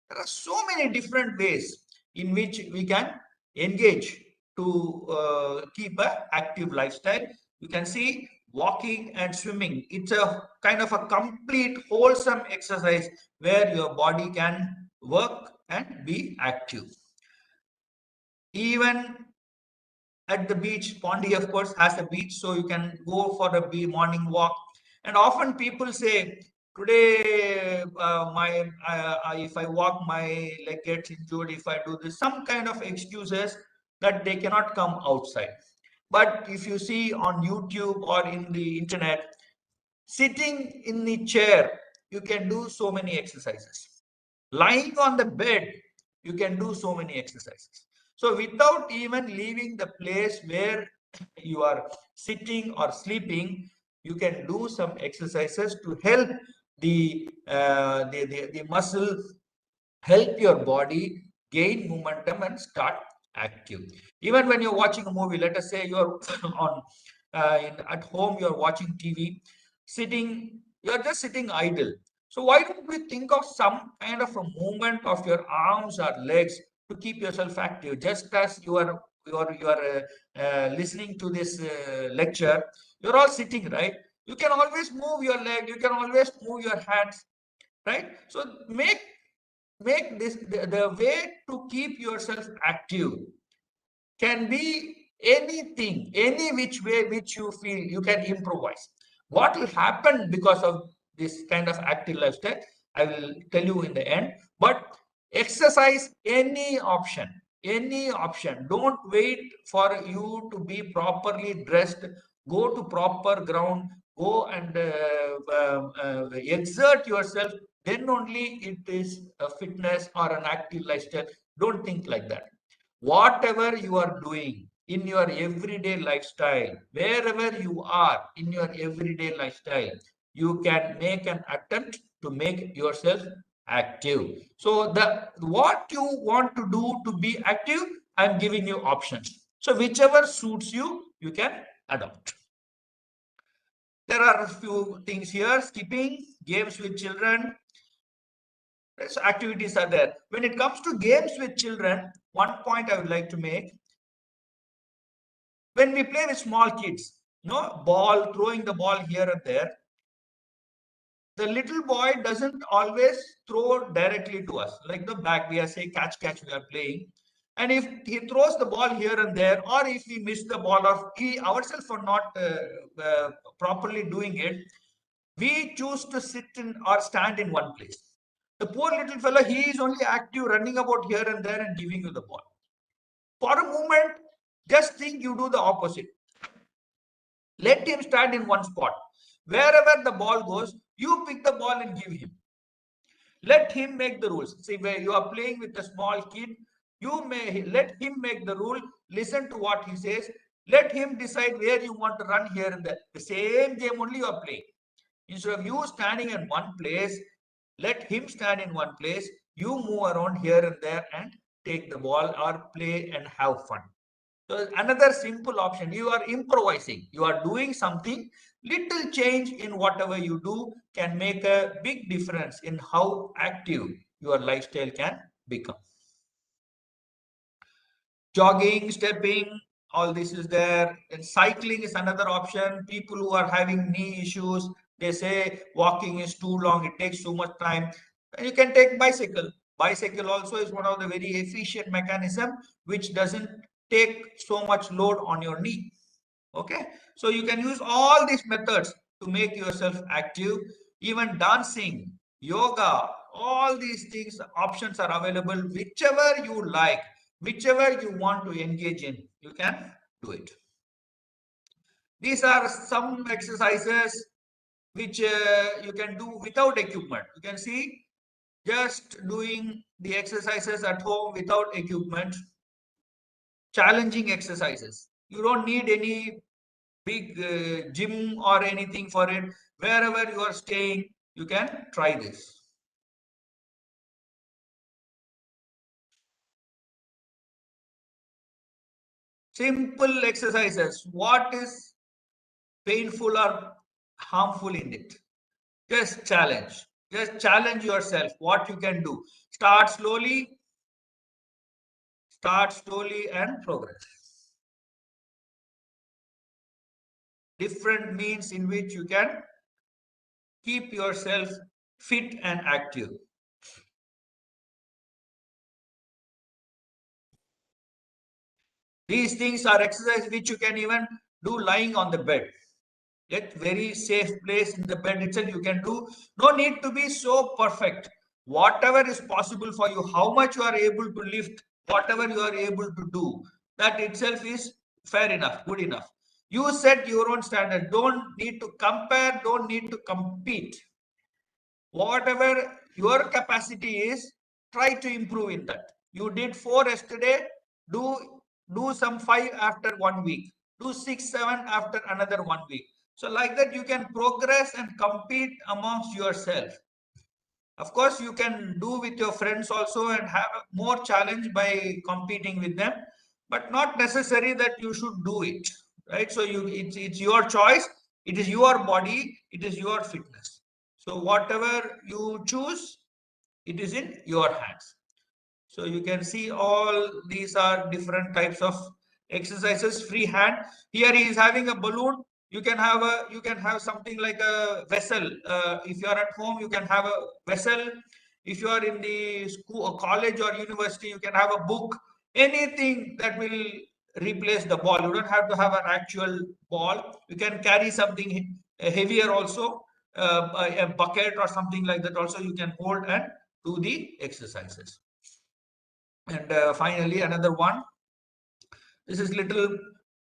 there are so many different ways in which we can engage to keep an active lifestyle. You can see walking and swimming. It's a kind of a complete wholesome exercise where your body can work and be active. Even at the beach, Pondi, of course, has a beach, so you can go for a morning walk. And often people say, today, if I walk, my leg gets injured. If I do this, some kind of excuses that they cannot come outside. But if you see on YouTube or in the internet, sitting in the chair, you can do so many exercises. Lying on the bed, you can do so many exercises. So without even leaving the place where you are sitting or sleeping, you can do some exercises to help the muscle, help your body gain momentum and start active. Even when you're watching a movie, let us say you're on at home, you're watching TV, sitting, you're just sitting idle. So why don't we think of some kind of a movement of your arms or legs to keep yourself active. Just as you are listening to this lecture, you're all sitting, right? You can always move your leg, you can always move your hands, right? So make this the way to keep yourself active can be anything, any which way which you feel you can improvise. What will happen because of this kind of active lifestyle, I will tell you in the end. But exercise any option, any option. Don't wait for you to be properly dressed. Go to proper ground. Go and exert yourself. Then only it is a fitness or an active lifestyle. Don't think like that. Whatever you are doing in your everyday lifestyle, wherever you are in your everyday lifestyle, you can make an attempt to make yourself active. So the what you want to do to be active, I'm giving you options. So whichever suits you, you can adopt. There are a few things here: skipping, games with children. So activities are there. When it comes to games with children, one point I would like to make: when we play with small kids, ball, throwing the ball here and there, the little boy doesn't always throw directly to us. Like the back, we are saying catch, we are playing. And if he throws the ball here and there, or if we miss the ball, or he ourselves are not properly doing it, we choose to sit in or stand in one place. The poor little fellow, he is only active, running about here and there and giving you the ball. For a moment, just think you do the opposite. Let him stand in one spot. Wherever the ball goes, you pick the ball and give him. Let him make the rules. See, where you are playing with a small kid, you may let him make the rule. Listen to what he says. Let him decide where you want to run here and there. The same game only you are playing. Instead of you standing in one place, let him stand in one place. You move around here and there and take the ball or play and have fun. So another simple option, you are improvising, you are doing something. Little change in whatever you do can make a big difference in how active your lifestyle can become. Jogging, stepping, all this is there. And cycling is another option. People who are having knee issues, they say walking is too long, it takes too much time. And you can take bicycle. Bicycle also is one of the very efficient mechanism which doesn't take so much load on your knee. Okay, so you can use all these methods to make yourself active. Even dancing, yoga, all these things, options are available. Whichever you like, whichever you want to engage in, you can do it. These are some exercises which you can do without equipment. You can see, just doing the exercises at home without equipment. Challenging exercises. You don't need any big gym or anything for it. Wherever you are staying, you can try this. Simple exercises. What is painful or harmful in it? Just challenge. Just challenge yourself what you can do. Start slowly and progress. Different means in which you can keep yourself fit and active. These things are exercises which you can even do lying on the bed. At very safe place in the bed itself you can do. No need to be so perfect. Whatever is possible for you, how much you are able to lift, whatever you are able to do, that itself is fair enough, good enough. You set your own standard. Don't need to compare, don't need to compete. Whatever your capacity is, try to improve in that. You did 4 yesterday, do some 5 after 1 week, do 6, 7 after another 1 week. So like that you can progress and compete amongst yourself. Of course, you can do with your friends also and have more challenge by competing with them, but not necessary that you should do it, right? So it's your choice. It is your body. It is your fitness. So whatever you choose, it is in your hands. So you can see all these are different types of exercises. Free hand. Here he is having a balloon. You can have something like a vessel. If you are at home, you can have a vessel. If you are in the school or college or university, you can have a book. Anything that will replace the ball. You don't have to have an actual ball. You can carry something heavier also, a bucket or something like that. Also, you can hold and do the exercises. And finally, another one. This is little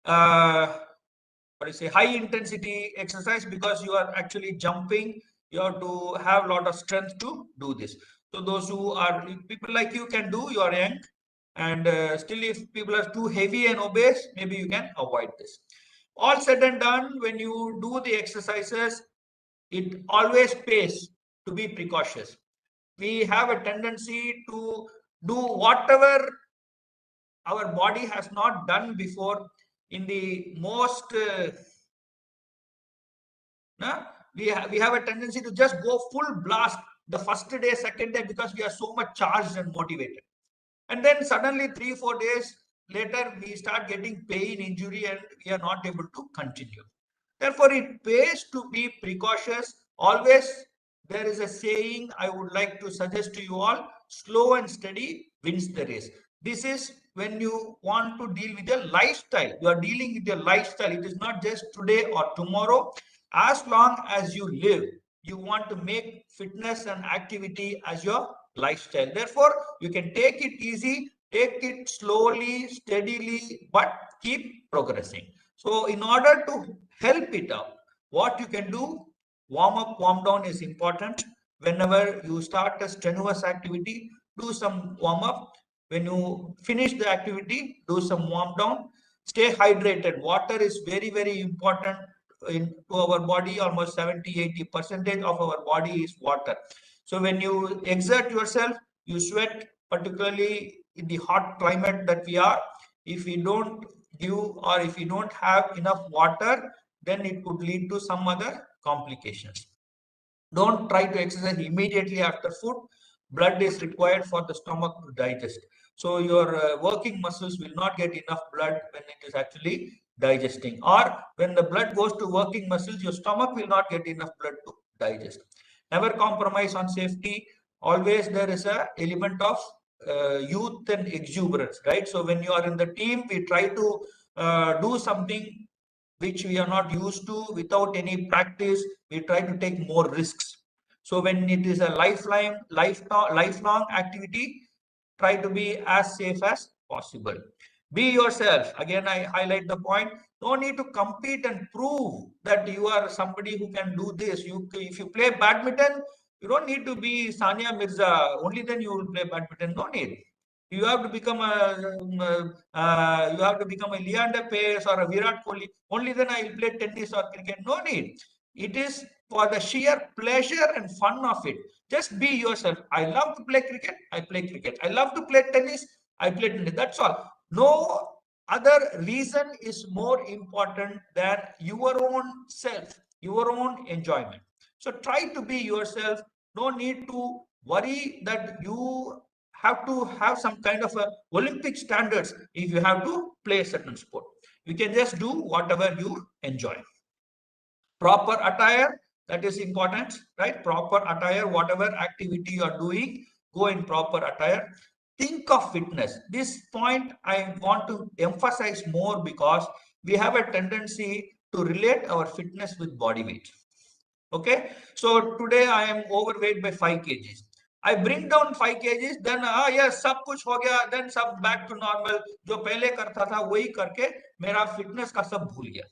what do you say, high intensity exercise, because you are actually jumping. You have to have a lot of strength to do this. So those who are people like you can do. You are young, and still, if people are too heavy and obese, maybe you can avoid this. All said and done, when you do the exercises, it always pays to be precautious. We have a tendency to do whatever our body has not done before in the most we have a tendency to just go full blast the first day, second day, because we are so much charged and motivated, and then suddenly 3-4 days later we start getting pain, injury, and we are not able to continue. Therefore, it pays to be precautious. Always there is a saying I would like to suggest to you all: slow and steady wins the race. This is when you want to deal with your lifestyle. You are dealing with your lifestyle. It is not just today or tomorrow. As long as you live, you want to make fitness and activity as your lifestyle. Therefore, you can take it easy, take it slowly, steadily, but keep progressing. So in order to help it out, what you can do, warm up, warm down is important. Whenever you start a strenuous activity, do some warm up. When you finish the activity, do some warm down. Stay hydrated. Water is very, very important to our body. Almost 70-80% of our body is water. So when you exert yourself, you sweat, particularly in the hot climate that we are. If we don't give, or if we don't have enough water, then it could lead to some other complications. Don't try to exercise immediately after food. Blood is required for the stomach to digest. So your working muscles will not get enough blood when it is actually digesting. Or when the blood goes to working muscles, your stomach will not get enough blood to digest. Never compromise on safety. Always there is a element of youth and exuberance, right? So when you are in the team, we try to do something which we are not used to. Without any practice, we try to take more risks. So when it is a lifelong activity, try to be as safe as possible. Be yourself. Again, I highlight the point. No need to compete and prove that you are somebody who can do this. If you play badminton, you don't need to be Sania Mirza. Only then you will play badminton. No need. You have to become a Leander Paes or a Virat Kohli. Only then I will play tennis or cricket. No need. It is for the sheer pleasure and fun of it. Just be yourself. I love to play cricket. I play cricket. I love to play tennis. I play tennis. That's all. No other reason is more important than your own self, your own enjoyment. So try to be yourself. No need to worry that you have to have some kind of a Olympic standards if you have to play a certain sport. You can just do whatever you enjoy. Proper attire, that is important, right? Proper attire, whatever activity you are doing, go in proper attire. Think of fitness. This point I want to emphasize more, because we have a tendency to relate our fitness with body weight. Okay, so today I am overweight by 5 kgs. I bring down 5 kgs, then yes, सब कुछ हो गया, then सब back to normal. जो पहले करता था वही करके मेरा fitness का सब भूल गया.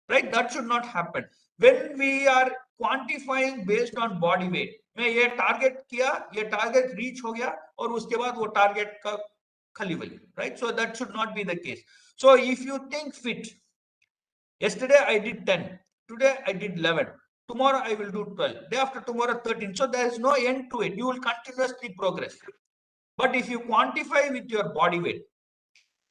Right? That should not happen. When we are quantifying based on body weight, मैं ये target किया, ये target reach हो गया, और उसके बाद वो target का खाली वली. Right? So that should not be the case. So if you think fit, yesterday I did 10, today I did 11. Tomorrow I will do 12. Day after tomorrow 13. So there is no end to it. You will continuously progress. But if you quantify with your body weight,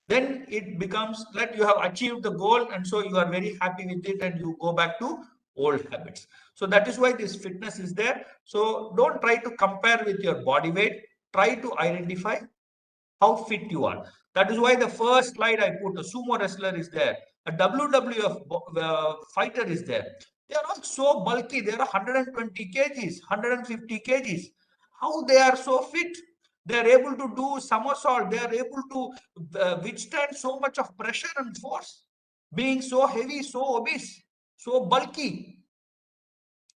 then it becomes that you have achieved the goal, and so you are very happy with it, and you go back to old habits. So that is why this fitness is there. So don't try to compare with your body weight. try to identify how fit you are. That is why the first slide I put, a sumo wrestler is there, a WWF fighter is there. They are all so bulky. They are 120 kgs, 150 kgs. How they are so fit? They are able to do somersault. They are able to withstand so much of pressure and force, being so heavy, so obese, so bulky.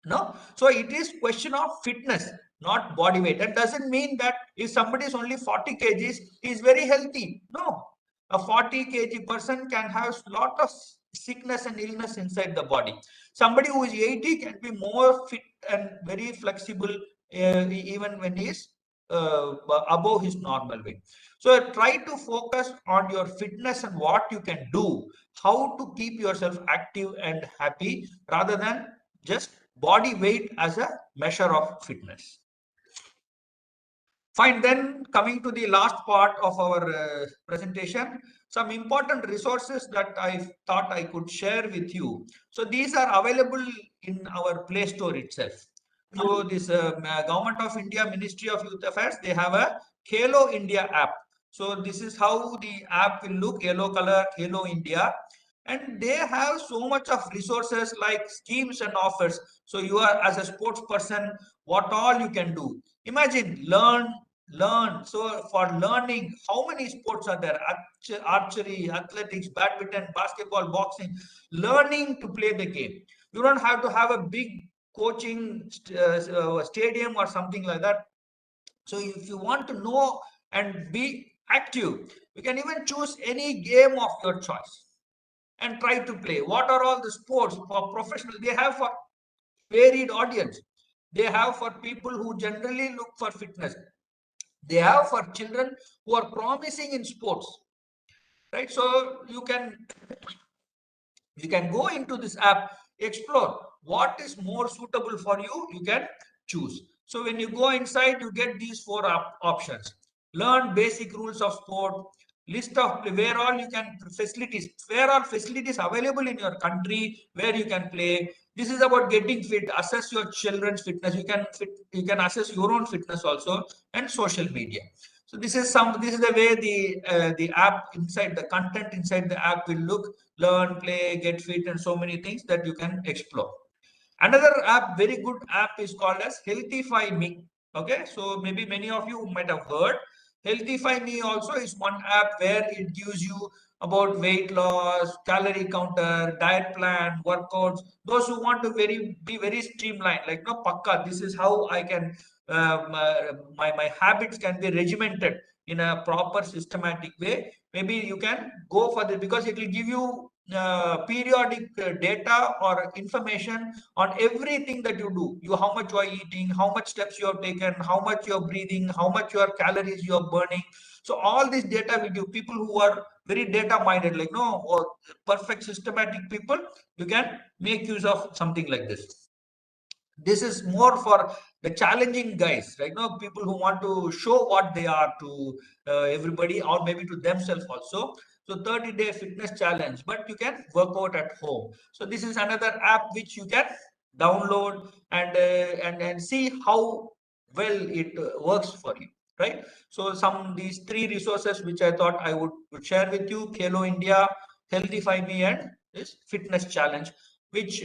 No, so it is question of fitness, not body weight. That doesn't mean that if somebody is only 40 kgs, he is very healthy. No, a 40 kg person can have a lot of sickness and illness inside the body. Somebody who is 80 can be more fit and very flexible even when he is above his normal weight. So try to focus on your fitness and what you can do, how to keep yourself active and happy rather than just body weight as a measure of fitness. Fine, then coming to the last part of our presentation, some important resources that I thought I could share with you. So these are available in our Play Store itself. So this Government of India Ministry of Youth Affairs, they have a Khelo India app. So this is how the app will look, yellow color, Khelo India. And they have so much of resources like schemes and offers. So you are as a sports person, what all you can do. Imagine, learn. So for learning, how many sports are there? Archery, athletics, badminton, basketball, boxing. Learning to play the game. You don't have to have a big coaching stadium or something like that. So if you want to know and be active, you can even choose any game of your choice and try to play. What are all the sports for professional? They have for varied audience. They have for people who generally look for fitness. They have for children who are promising in sports, right? So you can go into this app, explore what is more suitable for you. You can choose. So when you go inside, you get these four options. Learn basic rules of sport, list of where all you can facilities, where are facilities available in your country where you can play. This is about getting fit, assess your children's fitness. You can assess your own fitness also, and social media. So this is the way the app inside, the content inside the app will look. Learn, play, get fit, and so many things that you can explore. Another app, very good app, is called as Healthify Me. Okay, so maybe many of you might have heard. Healthify Me also is one app where it gives you about weight loss, calorie counter, diet plan, workouts. Those who want to be very streamlined, like no pakka. This is how I can my habits can be regimented in a proper systematic way. Maybe you can go for this because it will give you periodic data or information on everything that you do. How much you are eating, how much steps you have taken, how much you are breathing, how much your calories you are burning. So all this data will give people who are very data minded, like no, or perfect systematic people. You can make use of something like this. This is more for the challenging guys, right? Now, people who want to show what they are to everybody, or maybe to themselves also. So 30-day fitness challenge, but you can work out at home. So this is another app which you can download and see how well it works for you, right? So these three resources which I thought I would share with you: Khelo India, Healthify Me, and this fitness challenge, which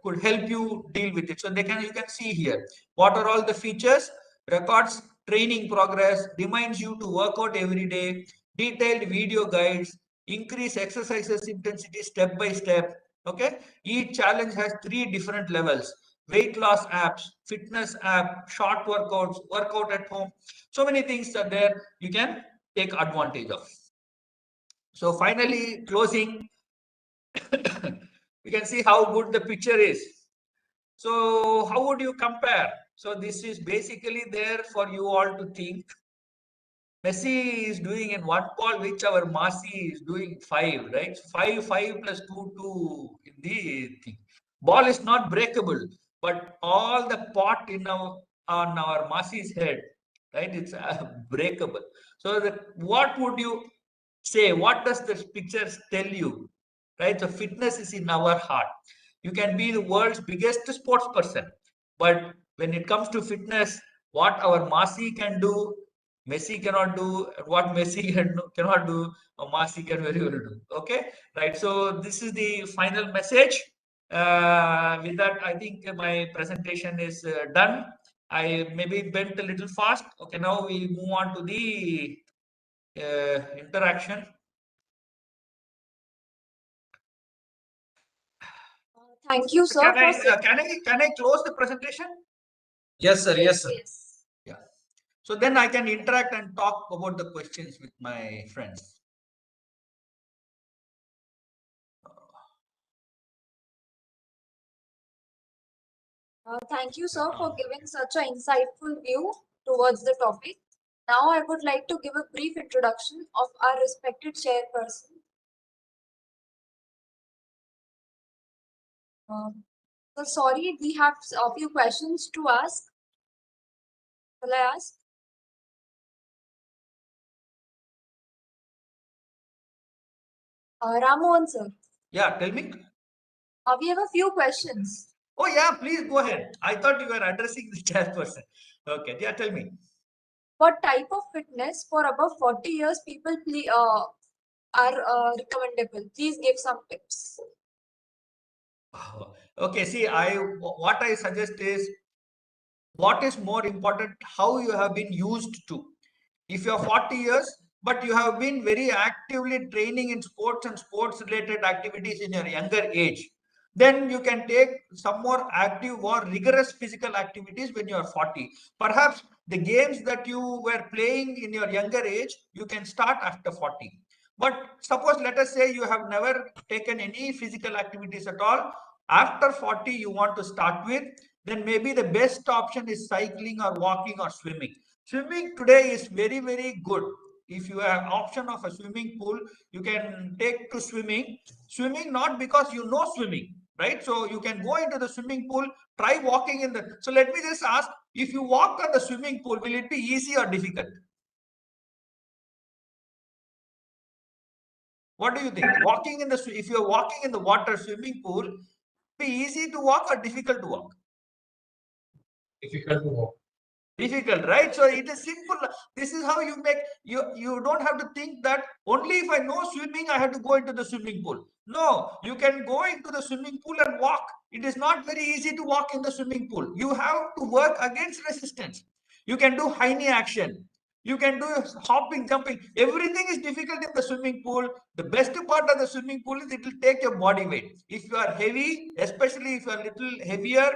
could help you deal with it. So you can see here what are all the features: records training progress, reminds you to work out every day, detailed video guides, increase exercises intensity step by step. Okay, each challenge has 3 different levels: weight loss apps, fitness app, short workouts, workout at home. So many things are there you can take advantage of. So finally, closing, you can see how good the picture is. So how would you compare? So this is basically there for you all to think. Messi is doing in one ball, which our Masi is doing 5, right? 5 plus 2, 2 in the thing. Ball is not breakable, but all the pot on our Masi's head, right? It's breakable. So what would you say? What does the pictures tell you? Right? So fitness is in our heart. You can be the world's biggest sports person, but when it comes to fitness, what our Masi can do, Messi cannot do what Messi cannot do, Messi can very well do. Okay, right. So this is the final message. With that, I think my presentation is done. I maybe went a little fast. Okay, now we move on to the interaction. Thank you, sir. Can I close the presentation? Yes, sir. Yes, sir. Yes. Yeah. So then I can interact and talk about the questions with my friends. Thank you, sir, for giving such an insightful view towards the topic. Now, I would like to give a brief introduction of our respected chairperson. So sorry, we have a few questions to ask. Will I ask? Ram Mohan sir, Yeah, tell me. we have a few questions. Oh yeah, please go ahead. I thought you were addressing the chairperson. Okay, yeah, tell me. What type of fitness for above 40 years people are recommendable? Please give some tips. Okay, see, what I suggest is what is more important, how you have been used to. If you are 40 years, but you have been very actively training in sports and sports related activities in your younger age, then you can take some more active or rigorous physical activities when you are 40. Perhaps the games that you were playing in your younger age, you can start after 40. But suppose, let us say you have never taken any physical activities at all. After 40, you want to start with, then maybe the best option is cycling or walking or swimming. Swimming today is very, very good. If you have option of a swimming pool, you can take to swimming. Swimming not because you know swimming, right? So you can go into the swimming pool, try walking in the. So let me just ask, if you walk on the swimming pool, will it be easy or difficult? What do you think? Walking in the, if you're walking in the water swimming pool, be easy to walk or difficult to walk? Difficult to walk. Difficult, right? So it is simple. This is how you make, you don't have to think that only if I know swimming I have to go into the swimming pool. No, you can go into the swimming pool and walk. It is not very easy to walk in the swimming pool. You have to work against resistance. You can do high knee action, you can do hopping, jumping. Everything is difficult in the swimming pool. The best part of the swimming pool is it will take your body weight. If you are heavy, especially if you are little heavier,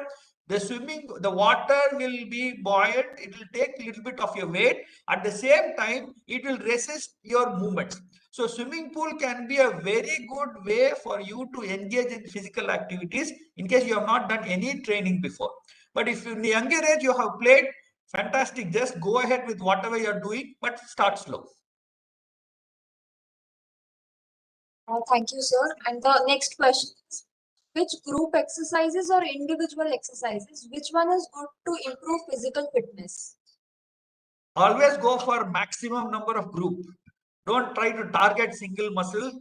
the water will be buoyant. It will take a little bit of your weight. At the same time, it will resist your movements. So swimming pool can be a very good way for you to engage in physical activities in case you have not done any training before. But if in the younger age you have played, fantastic. Just go ahead with whatever you're doing, but start slow. Thank you, sir. And the next question is, which group exercises or individual exercises, which one is good to improve physical fitness? Always go for maximum number of group. Don't try to target single muscle.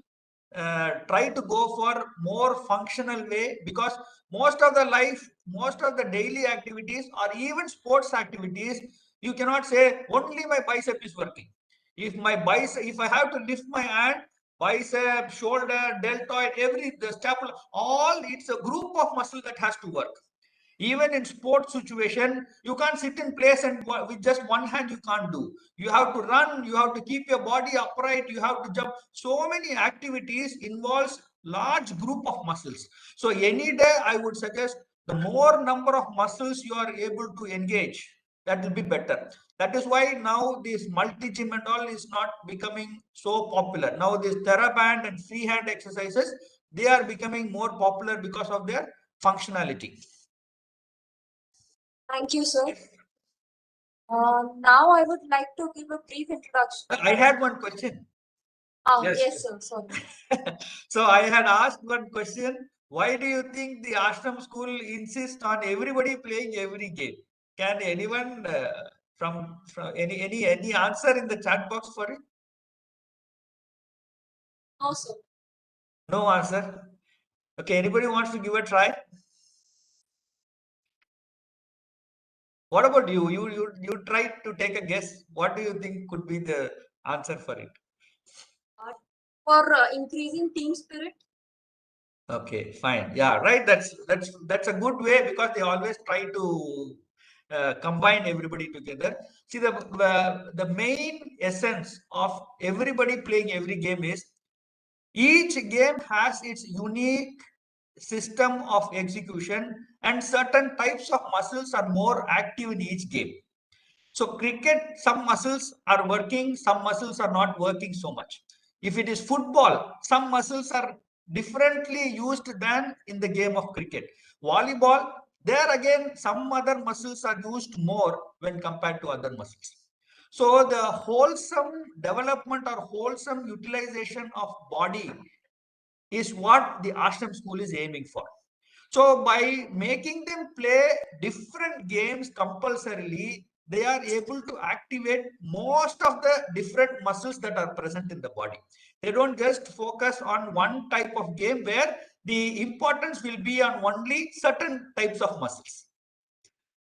Try to go for more functional way, because most of the daily activities or even sports activities, you cannot say only my bicep is working. If I have to lift my hand, bicep, shoulder, deltoid, the staple, all, it's a group of muscle that has to work. Even in sports situation, you can't sit in place and with just one hand you can't do. You have to run, you have to keep your body upright, you have to jump. So many activities involves large group of muscles. So any day I would suggest, the more number of muscles you are able to engage, that will be better. That is why now this multi-gym and all is not becoming so popular. Now this TheraBand and freehand exercises, they are becoming more popular because of their functionality. Thank you, sir. Now I would like to give a brief introduction. I had one question. Yes, sir. Sorry. So I had asked one question. Why do you think the ashram school insists on everybody playing every game? Can anyone from any answer in the chat box for it? No, sir. No answer. Okay, anybody wants to give a try? What about you? You try to take a guess. What do you think could be the answer for it? For increasing team spirit. Okay, fine. Yeah, right. That's a good way because they always try to combine everybody together. See, the main essence of everybody playing every game is each game has its unique system of execution, and certain types of muscles are more active in each game. So cricket, some muscles are working, some muscles are not working so much. If it is football, some muscles are differently used than in the game of cricket. Volleyball, there again, some other muscles are used more when compared to other muscles. So the wholesome development or wholesome utilization of body is what the ashram school is aiming for. So by making them play different games compulsorily, they are able to activate most of the different muscles that are present in the body. They don't just focus on one type of game where the importance will be on only certain types of muscles.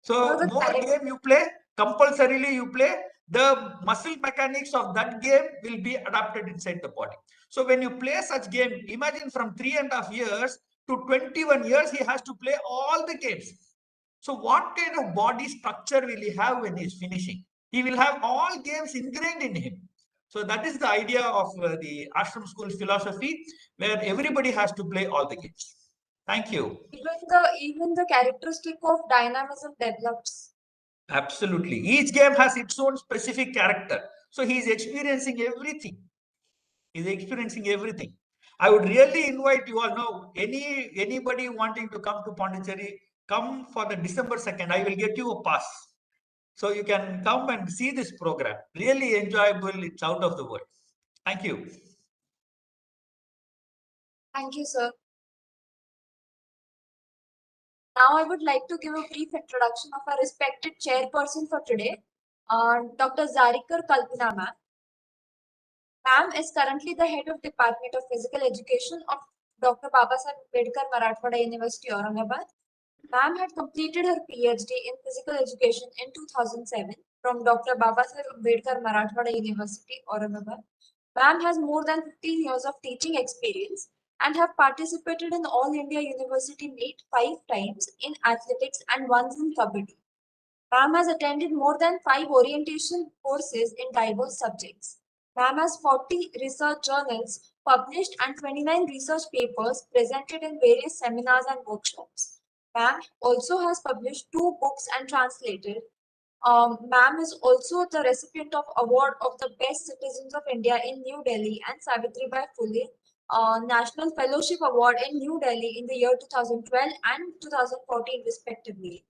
So more game you play, compulsorily you play, the muscle mechanics of that game will be adapted inside the body. So when you play such game, imagine from 3.5 years to 21 years, he has to play all the games. So what kind of body structure will he have when he is finishing? He will have all games ingrained in him. So that is the idea of the ashram school philosophy, where everybody has to play all the games. Thank you. Even the characteristic of dynamism develops. Absolutely. Each game has its own specific character. So he is experiencing everything. He's experiencing everything. I would really invite you all now, anybody wanting to come to Pondicherry, come for the December 2nd. I will get you a pass. So you can come and see this program. Really enjoyable. It's out of the world. Thank you. Thank you, sir. Now I would like to give a brief introduction of our respected chairperson for today, Dr. Zarikar Kalpana ma'am. Ma'am is currently the head of Department of Physical Education of Dr. Babasaheb Ambedkar Marathwada University, Aurangabad. Ma'am had completed her PhD in Physical Education in 2007 from Dr. Babasaheb Ambedkar Marathwada University, Aurangabad. Ma'am has more than 15 years of teaching experience and have participated in All India University meet 5 times in athletics and once in kabaddi. Ma'am has attended more than 5 orientation courses in diverse subjects. Ma'am has 40 research journals published and 29 research papers presented in various seminars and workshops. Ma'am also has published 2 books and translated. Ma'am is also the recipient of award of the Best Citizens of India in New Delhi and Savitribai Phule National Fellowship Award in New Delhi in the year 2012 and 2014 respectively.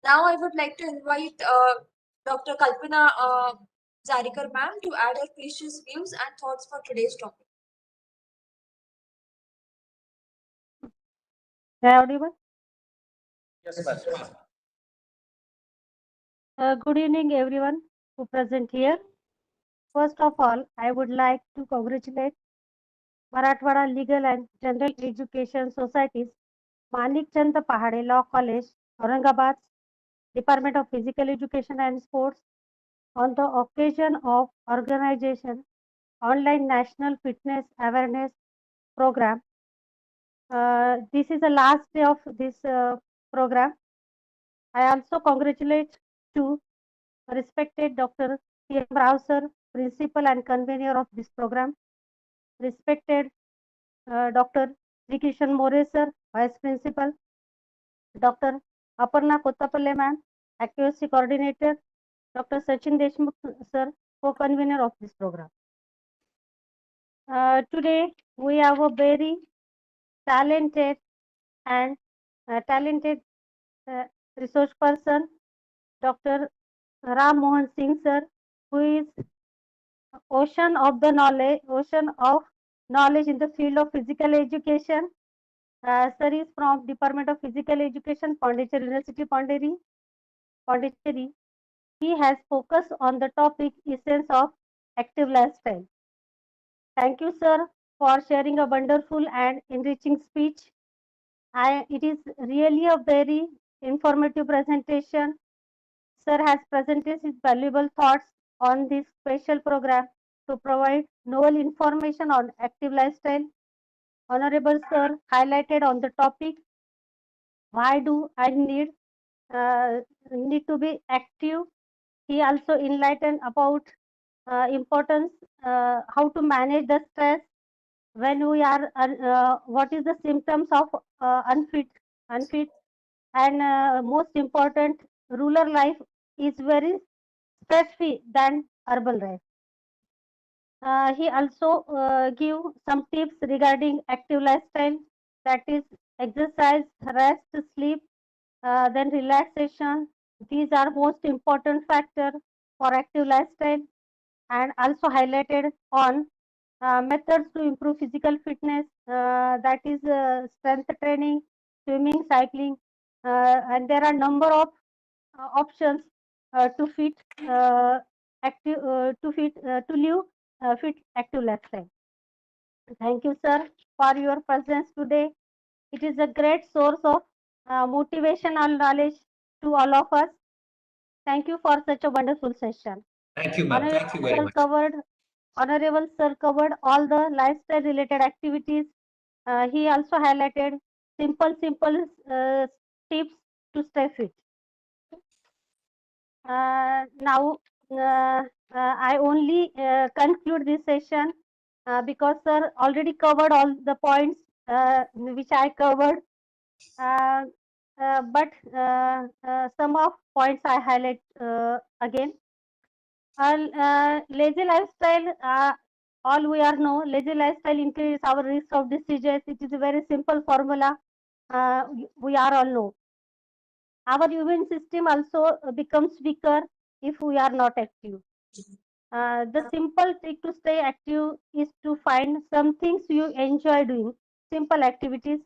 Now I would like to invite Dr. Kalpana Zarikar ma'am to add her precious views and thoughts for today's topic. Audible? Yes, madam. Good evening, everyone who present here. First of all, I would like to congratulate Marathwada Legal and General Education Society's Manik Chand Pahade Law College, Aurangabad, Department of Physical Education and Sports on the occasion of organization Online National Fitness Awareness Program. This is the last day of this program. I also congratulate to respected Dr. C.M. Rao sir, principal and convener of this program, respected Dr. G. Kishan More sir, vice principal, Dr. Aparna Kottapalle ma'am, accuracy coordinator, Dr. Sachin Deshmukh sir, co-convener of this program. Today we have a very talented and resource person, Dr. Ram Mohan Singh sir, who is ocean of knowledge in the field of physical education. Sir is from Department of Physical Education, Pondicherry University, Pondicherry. He has focused on the topic essence of active lifestyle. Thank you, sir, for sharing a wonderful and enriching speech. It is really a very informative presentation. Sir has presented his valuable thoughts on this special program to provide novel information on active lifestyle. Honorable Sir highlighted on the topic, why do I need to be active. He also enlightened about importance, how to manage the stress when we are, what is the symptoms of unfit, and most important, rural life is very stress-free than urban life. He also give some tips regarding active lifestyle, that is exercise, rest, sleep, then relaxation. These are most important factor for active lifestyle, and also highlighted on methods to improve physical fitness, that is strength training, swimming, cycling, and there are number of options to fit active to live fit active lifestyle. Thank you, sir, for your presence today. It is a great source of motivational knowledge to all of us. Thank you for such a wonderful session. Thank you, ma'am. Thank you very much. Honorable Sir covered all the lifestyle related activities. He also highlighted simple tips to stay fit. Now, I only conclude this session because Sir already covered all the points which I covered. But some of points I highlight again. Lazy lifestyle, all we are know, lazy lifestyle increases our risk of diseases. It is a very simple formula. We are all know. Our immune system also becomes weaker if we are not active. The simple trick to stay active is to find some things you enjoy doing, simple activities.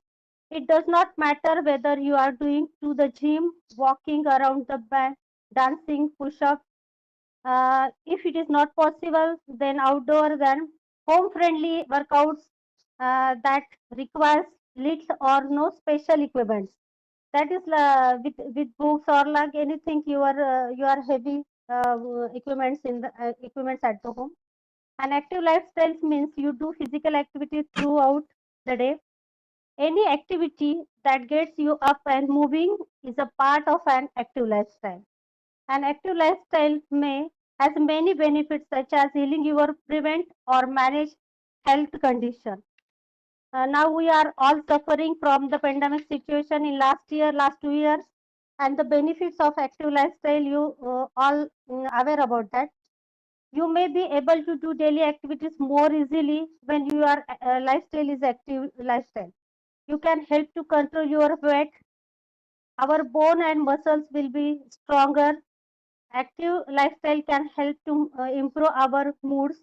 It does not matter whether you are doing to the gym, walking around the band, dancing, push-up. If it is not possible, then outdoor, then home-friendly workouts that requires little or no special equipment. That is with books or like anything you are heavy equipments in the equipments at the home. An active lifestyle means you do physical activity throughout the day. Any activity that gets you up and moving is a part of an active lifestyle. An active lifestyle may has many benefits such as healing your prevent or manage health condition. Now we are all suffering from the pandemic situation in last 2 years, and the benefits of active lifestyle, you all aware about that. You may be able to do daily activities more easily when your lifestyle is active lifestyle. You can help to control your weight. Our bone and muscles will be stronger. Active lifestyle can help to improve our moods.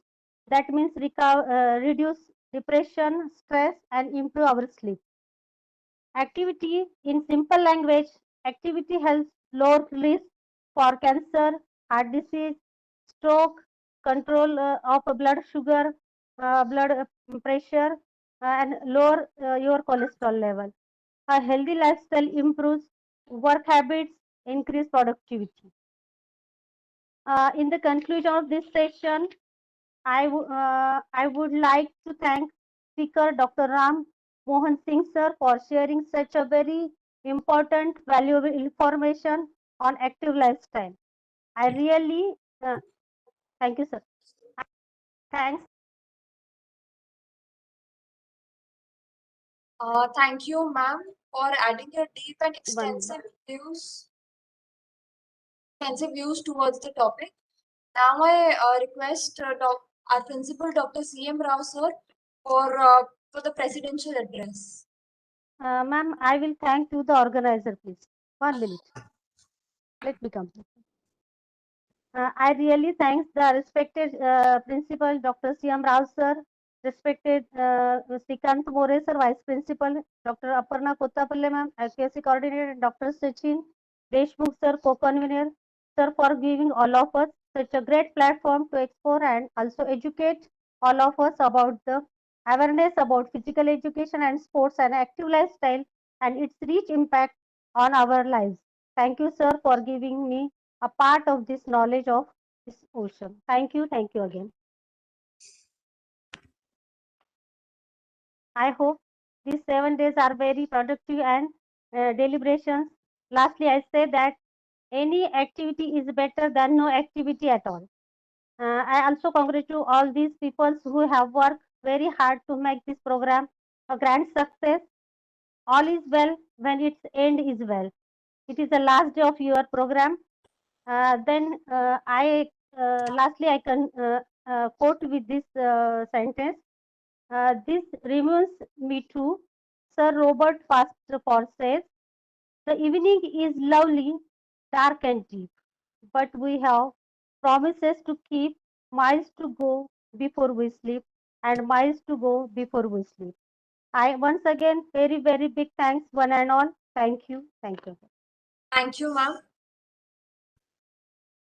That means reduce depression, stress, and improve our sleep. Activity, in simple language, activity helps lower risk for cancer, heart disease, stroke, control of blood sugar, blood pressure, and lower your cholesterol level. A healthy lifestyle improves work habits, increase productivity. In the conclusion of this session, I would like to thank Speaker Dr. Ram Mohan Singh sir for sharing such a very important, valuable information on active lifestyle. I really thank you, sir. Thanks. Thank you, ma'am, for adding your deep and One. extensive views towards the topic. Now I request our principal, Dr. C.M. Rao, sir, for the presidential address. Ma'am, I will thank you, the organizer, please. 1 minute. Let me complete. I really thanks the respected principal, Dr. C.M. Rao, sir, respected Srikant More, sir, vice principal, Dr. Aparna Kottapalle, ma'am, accuracy coordinator, Dr. Sachin Deshmukh, sir, co-convener, sir, for giving all of us such a great platform to explore and also educate all of us about the awareness about physical education and sports and active lifestyle and its rich impact on our lives. Thank you, sir, for giving me a part of this knowledge of this ocean. Thank you again. I hope these 7 days are very productive and deliberations. Lastly, I say that any activity is better than no activity at all. I also congratulate all these people who have worked very hard to make this program a grand success. All is well when its end is well. It is the last day of your program. Lastly I can quote with this sentence. This reminds me to Sir Robert Falstaff says, "The evening is lovely, dark and deep, but we have promises to keep, miles to go before we sleep, and miles to go before we sleep." I once again very, very big thanks one and all. Thank you. Thank you. Thank you, ma'am.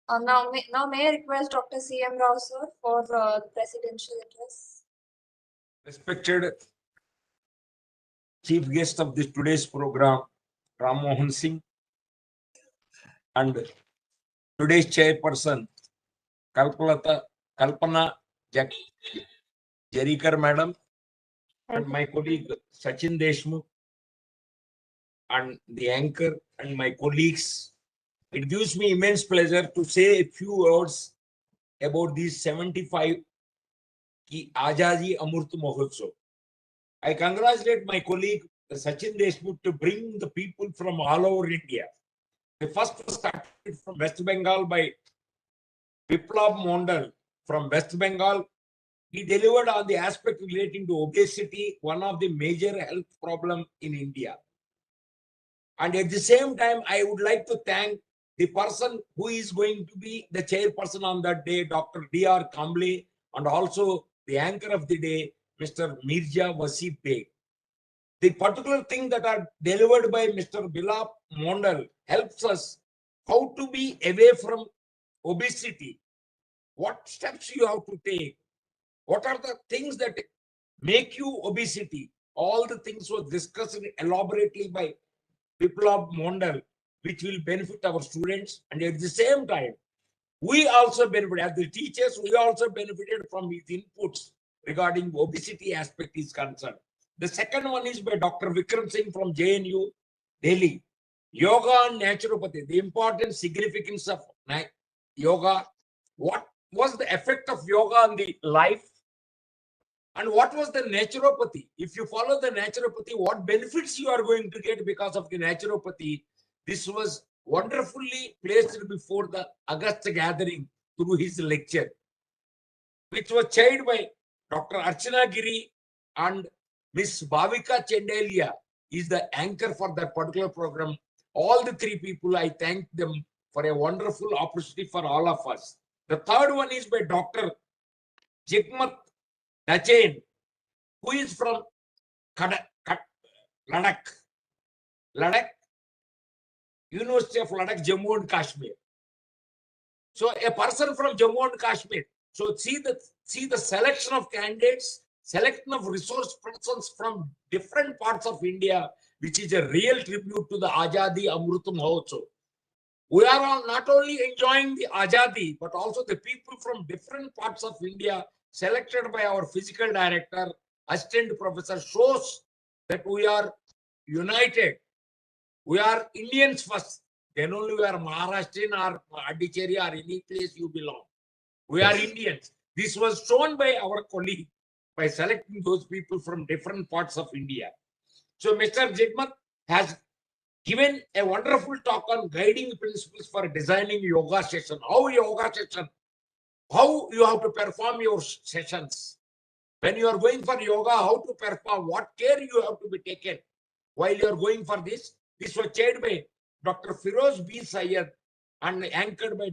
Now may I request Dr. C.M. Rao, sir, for the presidential address. Respected chief guest of this today's program, Ram Mohan Singh, and today's chairperson, Kalpana Jarikar madam, and my colleague Sachin Deshmukh, and the anchor and my colleagues. It gives me immense pleasure to say a few words about these 75 ki Azadi Amrit Mahotsav. I congratulate my colleague Sachin Deshmukh to bring the people from all over India. The first was started from West Bengal by Biplab Mondal from West Bengal. He delivered on the aspect relating to obesity, one of the major health problems in India. And at the same time, I would like to thank the person who is going to be the chairperson on that day, Dr. D.R. Kamble, and also the anchor of the day, Mr. Mirja Wasif Beg. The particular thing that are delivered by Mr. Bilap Mondal helps us how to be away from obesity. What steps you have to take? What are the things that make you obesity? All the things were discussed elaborately by Biplab Mondal, which will benefit our students. And at the same time, we also benefit, as the teachers, we also benefited from his inputs regarding obesity aspect is concerned. The second one is by Dr. Vikram Singh from JNU, Delhi. Yoga and naturopathy, the important significance of yoga. What was the effect of yoga on the life? And what was the naturopathy? If you follow the naturopathy, what benefits you are going to get because of the naturopathy? This was wonderfully placed before the August gathering through his lecture, which was chaired by Dr. Archana Giri, and Miss Bhavika Chendelia is the anchor for that particular program. All the three people, I thank them for a wonderful opportunity for all of us. The third one is by Dr. Jigmat Nachain, who is from Ladakh, University of Ladakh, Jammu and Kashmir. So a person from Jammu and Kashmir. So see the selection of candidates, selection of resource persons from different parts of India, which is a real tribute to the Azadi Amrit Mahotsav. We are all not only enjoying the Azadi, but also the people from different parts of India selected by our physical director, assistant professor, shows that we are united. We are Indians first. Then only we are Maharashtrian or Pondicherry or any place you belong. We are Indians. This was shown by our colleague by selecting those people from different parts of India. So Mr. Jigmat has given a wonderful talk on guiding principles for designing yoga session. How you have to perform your sessions. When you are going for yoga, how to perform, what care you have to be taken while you are going for this. This was chaired by Dr. Firoz B. Syed and anchored by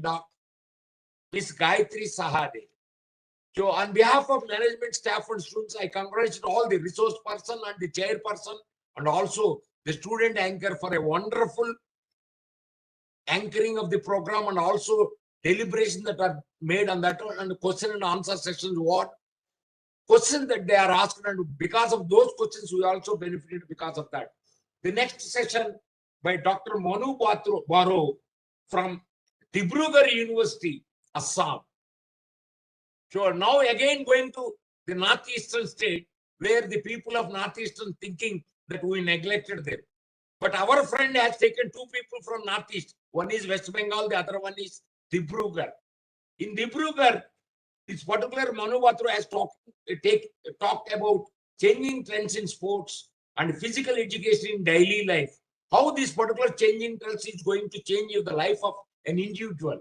Ms. Gayatri Sahade. So on behalf of management, staff and students, I congratulate all the resource person and the chairperson and also the student anchor for a wonderful anchoring of the program and also deliberation that are made on that one, and the question and answer sessions, what questions that they are asked, and because of those questions, we also benefited because of that. The next session by Dr. Manu Baro from Dibrugarh University, Assam. So now again going to the northeastern state, where the people of northeastern thinking that we neglected them. But our friend has taken two people from northeast. One is West Bengal, the other one is Dibrugarh. In Dibrugarh, this particular Manu Batra has talked about changing trends in sports and physical education in daily life. How this particular changing trends is going to change the life of an individual.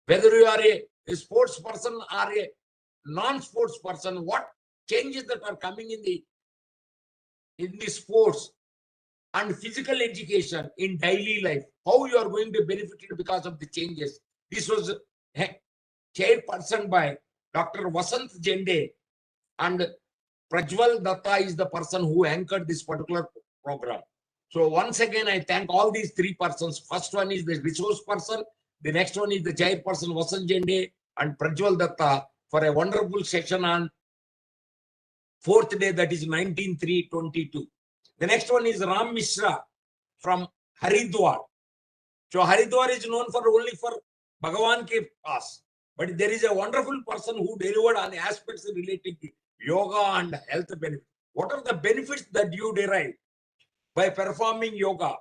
Whether you are a sports person or a non-sports person, what changes that are coming in the sports and physical education in daily life, how you are going to benefit because of the changes. This was chairperson by Dr. Vasant Jende, and Prajwal Datta is the person who anchored this particular program. So once again, I thank all these three persons. First one is the resource person, the next one is the chairperson Vasant Jende and Prajwal Datta for a wonderful session on 4th day, that is 19/3/22. The next one is Ram Mishra from Haridwar. So Haridwar is known for only for Bhagavan Ke Paas, but there is a wonderful person who delivered on aspects related to yoga and health benefits. What are the benefits that you derive by performing yoga?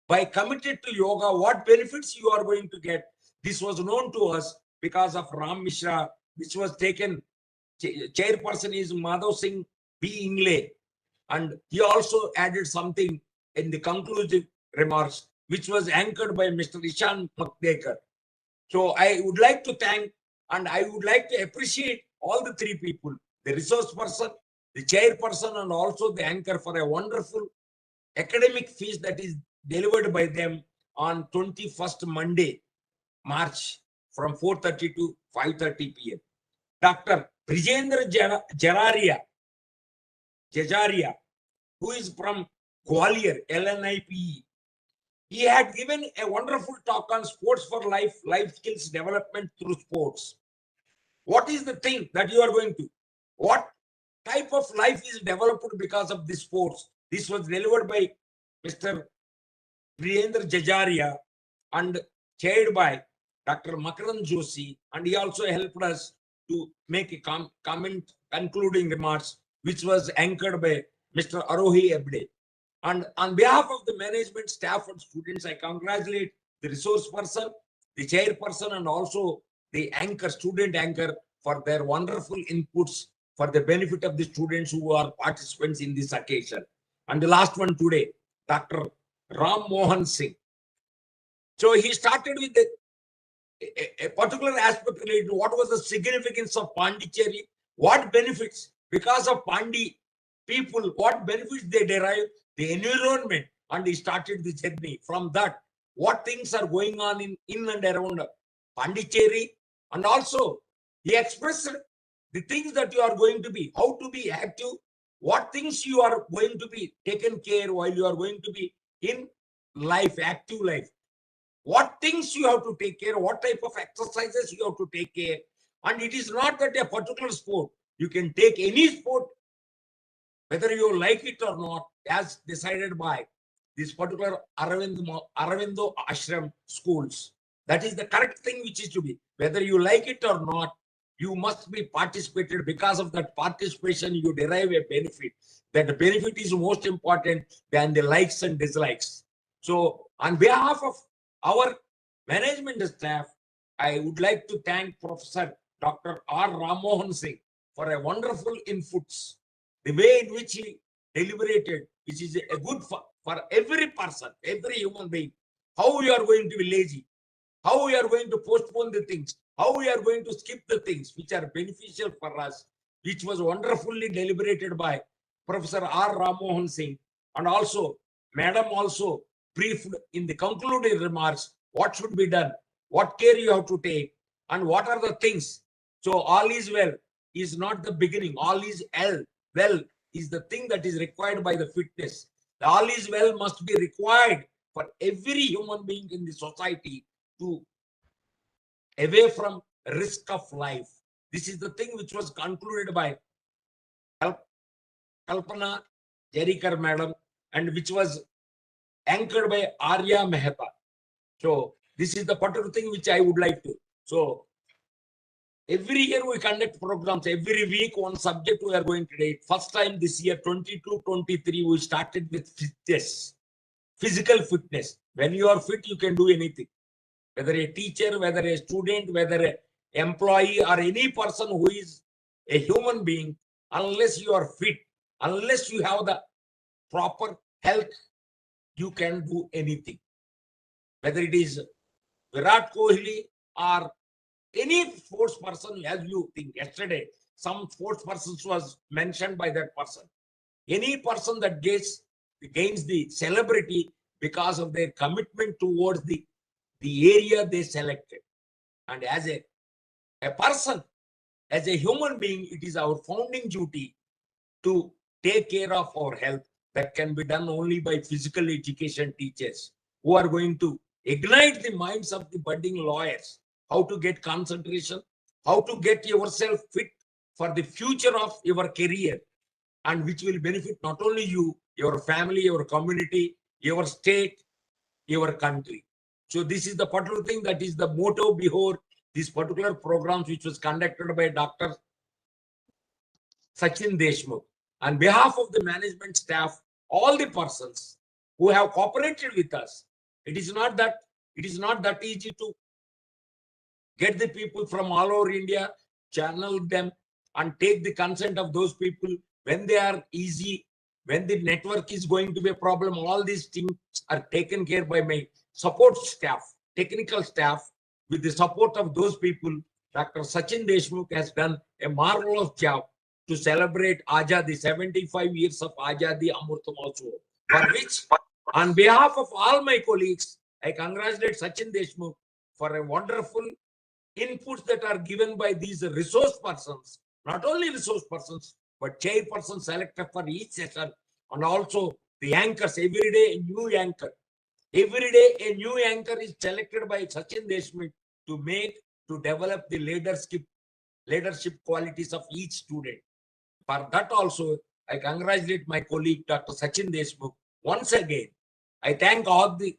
By committed to yoga, what benefits you are going to get? This was known to us because of Ram Mishra, which was taken. Chairperson is Madhav Singh B. Ingle, and he also added something in the conclusive remarks, which was anchored by Mr. Ishan Makdekar. So I would like to thank and I would like to appreciate all the three people, the resource person, the chairperson, and also the anchor for a wonderful academic feast that is delivered by them on 21st Monday, March from 4:30 to 5:30 p.m. Dr. Brijendra Jajaria, who is from Gwalior, LNIPE. He had given a wonderful talk on sports for life, life skills development through sports. What is the thing that you are going to? What type of life is developed because of this sports? This was delivered by Mr. Brijendra Jajaria and chaired by Dr. Makaran Joshi, and he also helped us to make a comment concluding remarks, which was anchored by Mr. Arohi Ebde. And on behalf of the management, staff, and students, I congratulate the resource person, the chairperson, and also the anchor, student anchor, for their wonderful inputs for the benefit of the students who are participants in this occasion. And the last one today, Dr. Ram Mohan Singh. So he started with a particular aspect related to what was the significance of Pondicherry, what benefits, because of Pandi people, what benefits they derive, the environment, and he started the journey. From that, what things are going on in and around Pondicherry, and also he expressed the things that you are going to be, how to be active, what things you are going to be taken care while you are going to be in life, active life. What things you have to take care, what type of exercises you have to take care. And it is not that a particular sport, you can take any sport, whether you like it or not, as decided by this particular Aravindo Ashram schools. That is the correct thing which is to be. Whether you like it or not, you must be participated. Because of that participation, you derive a benefit. That benefit is most important than the likes and dislikes. So on behalf of our management staff, I would like to thank Professor Dr. R. Ram Mohan Singh for a wonderful inputs. The way in which he deliberated, which is a good for every person, every human being. How we are going to be lazy, how we are going to postpone the things, how we are going to skip the things which are beneficial for us, which was wonderfully deliberated by Professor R. Ram Mohan Singh, and also Madam also briefed in the concluding remarks what should be done, what care you have to take, and what are the things. So all is well is not the beginning. All is well is the thing that is required by the fitness. The all is well must be required for every human being in the society to away from risk of life. This is the thing which was concluded by Kalpana Jerikar Madam, and which was anchored by Arya Mehta. So This is the particular thing which I would like to. So every year we conduct programs. Every week one subject we are going to take. First time this year, 22-23, we started with fitness, physical fitness. When you are fit, you can do anything. Whether a teacher, whether a student, whether an employee or any person who is a human being, unless you are fit, unless you have the proper health, you can do anything. Whether it is Virat Kohli or any sports person, as you think yesterday, some sports persons was mentioned by that person. Any person that gains the celebrity because of their commitment towards the area they selected. And as a person, as a human being, it is our founding duty to take care of our health. That can be done only by physical education teachers who are going to ignite the minds of the budding lawyers, how to get concentration, how to get yourself fit for the future of your career, and which will benefit not only you, your family, your community, your state, your country. So this is the particular thing that is the motto behind this particular programs, which was conducted by Dr. Sachin Deshmukh. On behalf of the management staff, all the persons who have cooperated with us, it is not that easy to get the people from all over India, channel them and take the consent of those people when they are easy, when the network is going to be a problem. All these things are taken care by my support staff, technical staff. With the support of those people, Dr. Sachin Deshmukh has done a marvelous job to celebrate Azadi, 75 years of Azadi Amrit Mahotsav, for which, on behalf of all my colleagues, I congratulate Sachin Deshmukh for a wonderful inputs that are given by these resource persons, not only resource persons, but chairperson selected for each session, and also the anchors. Every day a new anchor. Every day a new anchor is selected by Sachin Deshmukh to develop the leadership qualities of each student. For that also, I congratulate my colleague, Dr. Sachin Deshmukh. Once again, I thank all the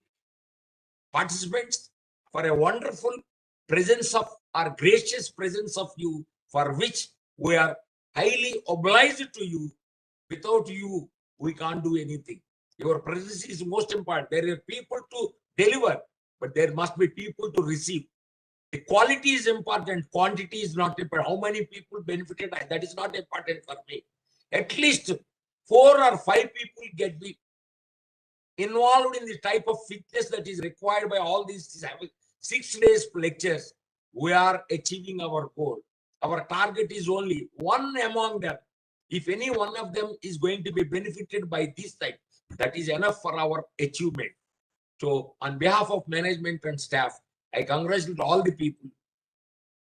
participants for a wonderful presence of our gracious presence of you, for which we are highly obliged to you. Without you, we can't do anything. Your presence is most important. There are people to deliver, but there must be people to receive. The quality is important, quantity is not important. How many people benefited, that is not important for me. At least 4 or 5 people get be involved in the type of fitness that is required by all these 6 days lectures. We are achieving our goal. Our target is only one among them. If any one of them is going to be benefited by this type, that is enough for our achievement. So on behalf of management and staff, I congratulate all the people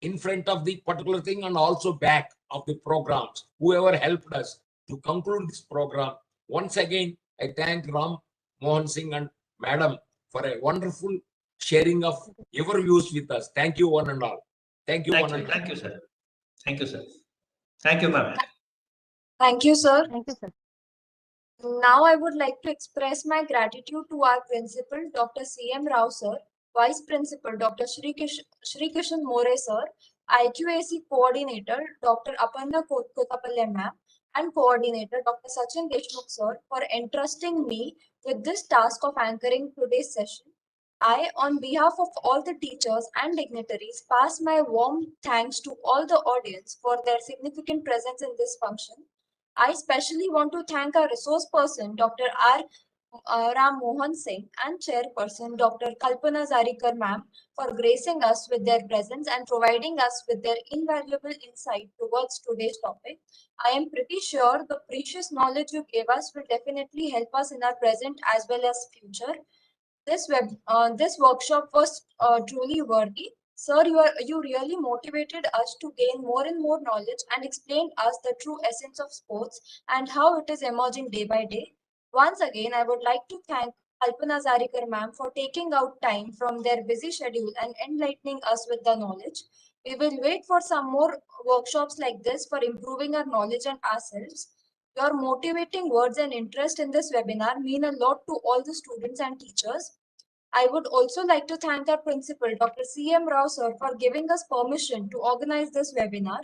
in front of the particular thing and also back of the programs, whoever helped us to conclude this program. Once again, I thank Ram Mohan Singh and Madam for a wonderful sharing of your views with us. Thank you, one and all. Thank you, one and all. Thank you, sir. Thank you, sir. Thank you, ma'am. Thank you, sir. Thank you, sir. Now I would like to express my gratitude to our principal, Dr. C.M. Rao, sir, Vice Principal, Dr. Shri Kishan More, sir, IQAC Coordinator, Dr. Aparna Kotapalle, ma'am, and Coordinator, Dr. Sachin Deshmukh, sir, for entrusting me with this task of anchoring today's session. I, on behalf of all the teachers and dignitaries, pass my warm thanks to all the audience for their significant presence in this function. I especially want to thank our resource person, Dr. Ram Mohan Singh, and Chairperson, Dr. Kalpana Zarikar, ma'am, for gracing us with their presence and providing us with their invaluable insight towards today's topic. I am pretty sure the precious knowledge you gave us will definitely help us in our present as well as future. This workshop was truly worthy. Sir, you really motivated us to gain more and more knowledge and explained us the true essence of sports and how it is emerging day by day. Once again, I would like to thank Kalpana Zarikar ma'am for taking out time from their busy schedule and enlightening us with the knowledge. We will wait for some more workshops like this for improving our knowledge and ourselves. Your motivating words and interest in this webinar mean a lot to all the students and teachers. I would also like to thank our principal, Dr. C.M. Rao sir, for giving us permission to organize this webinar.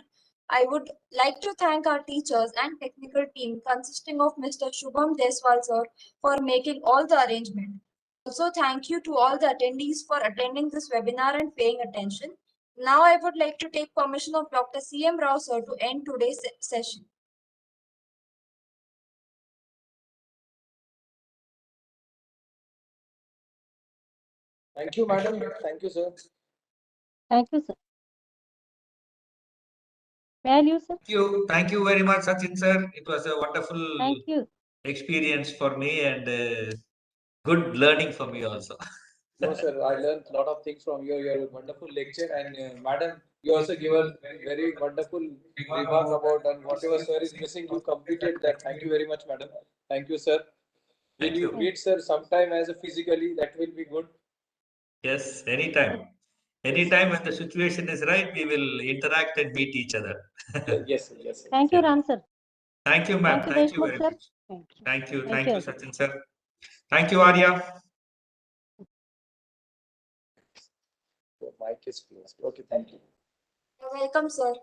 I would like to thank our teachers and technical team consisting of Mr. Shubham Deswal sir for making all the arrangement. Also, thank you to all the attendees for attending this webinar and paying attention. Now, I would like to take permission of Dr. C.M. Rao sir to end today's session. Thank you, madam. Thank you, sir. Thank you, sir. May I leave, sir? Thank you very much, Sachin sir. It was a wonderful Thank you. experience for me and good learning for me also. No, sir, I learned a lot of things from you. Your wonderful lecture, and madam, you also given very wonderful remark about, and whatever sir is missing, you completed that. Thank you very much, madam. Thank you, sir. Will Thank you you. meet sir sometime as a physically? That will be good. Yes, anytime. Anytime when the situation is right, we will interact and meet each other. Yes, sir. Yes, sir. Thank you, Yeah. Ram, sir. Thank you, ma'am. Thank you, Thank you Deshmukh, very sir. much. Thank you. Thank you. Thank Thank you, you, everyone. Sachin sir. Thank you, Arya. Your mic is closed. Okay, thank you. You're welcome, sir.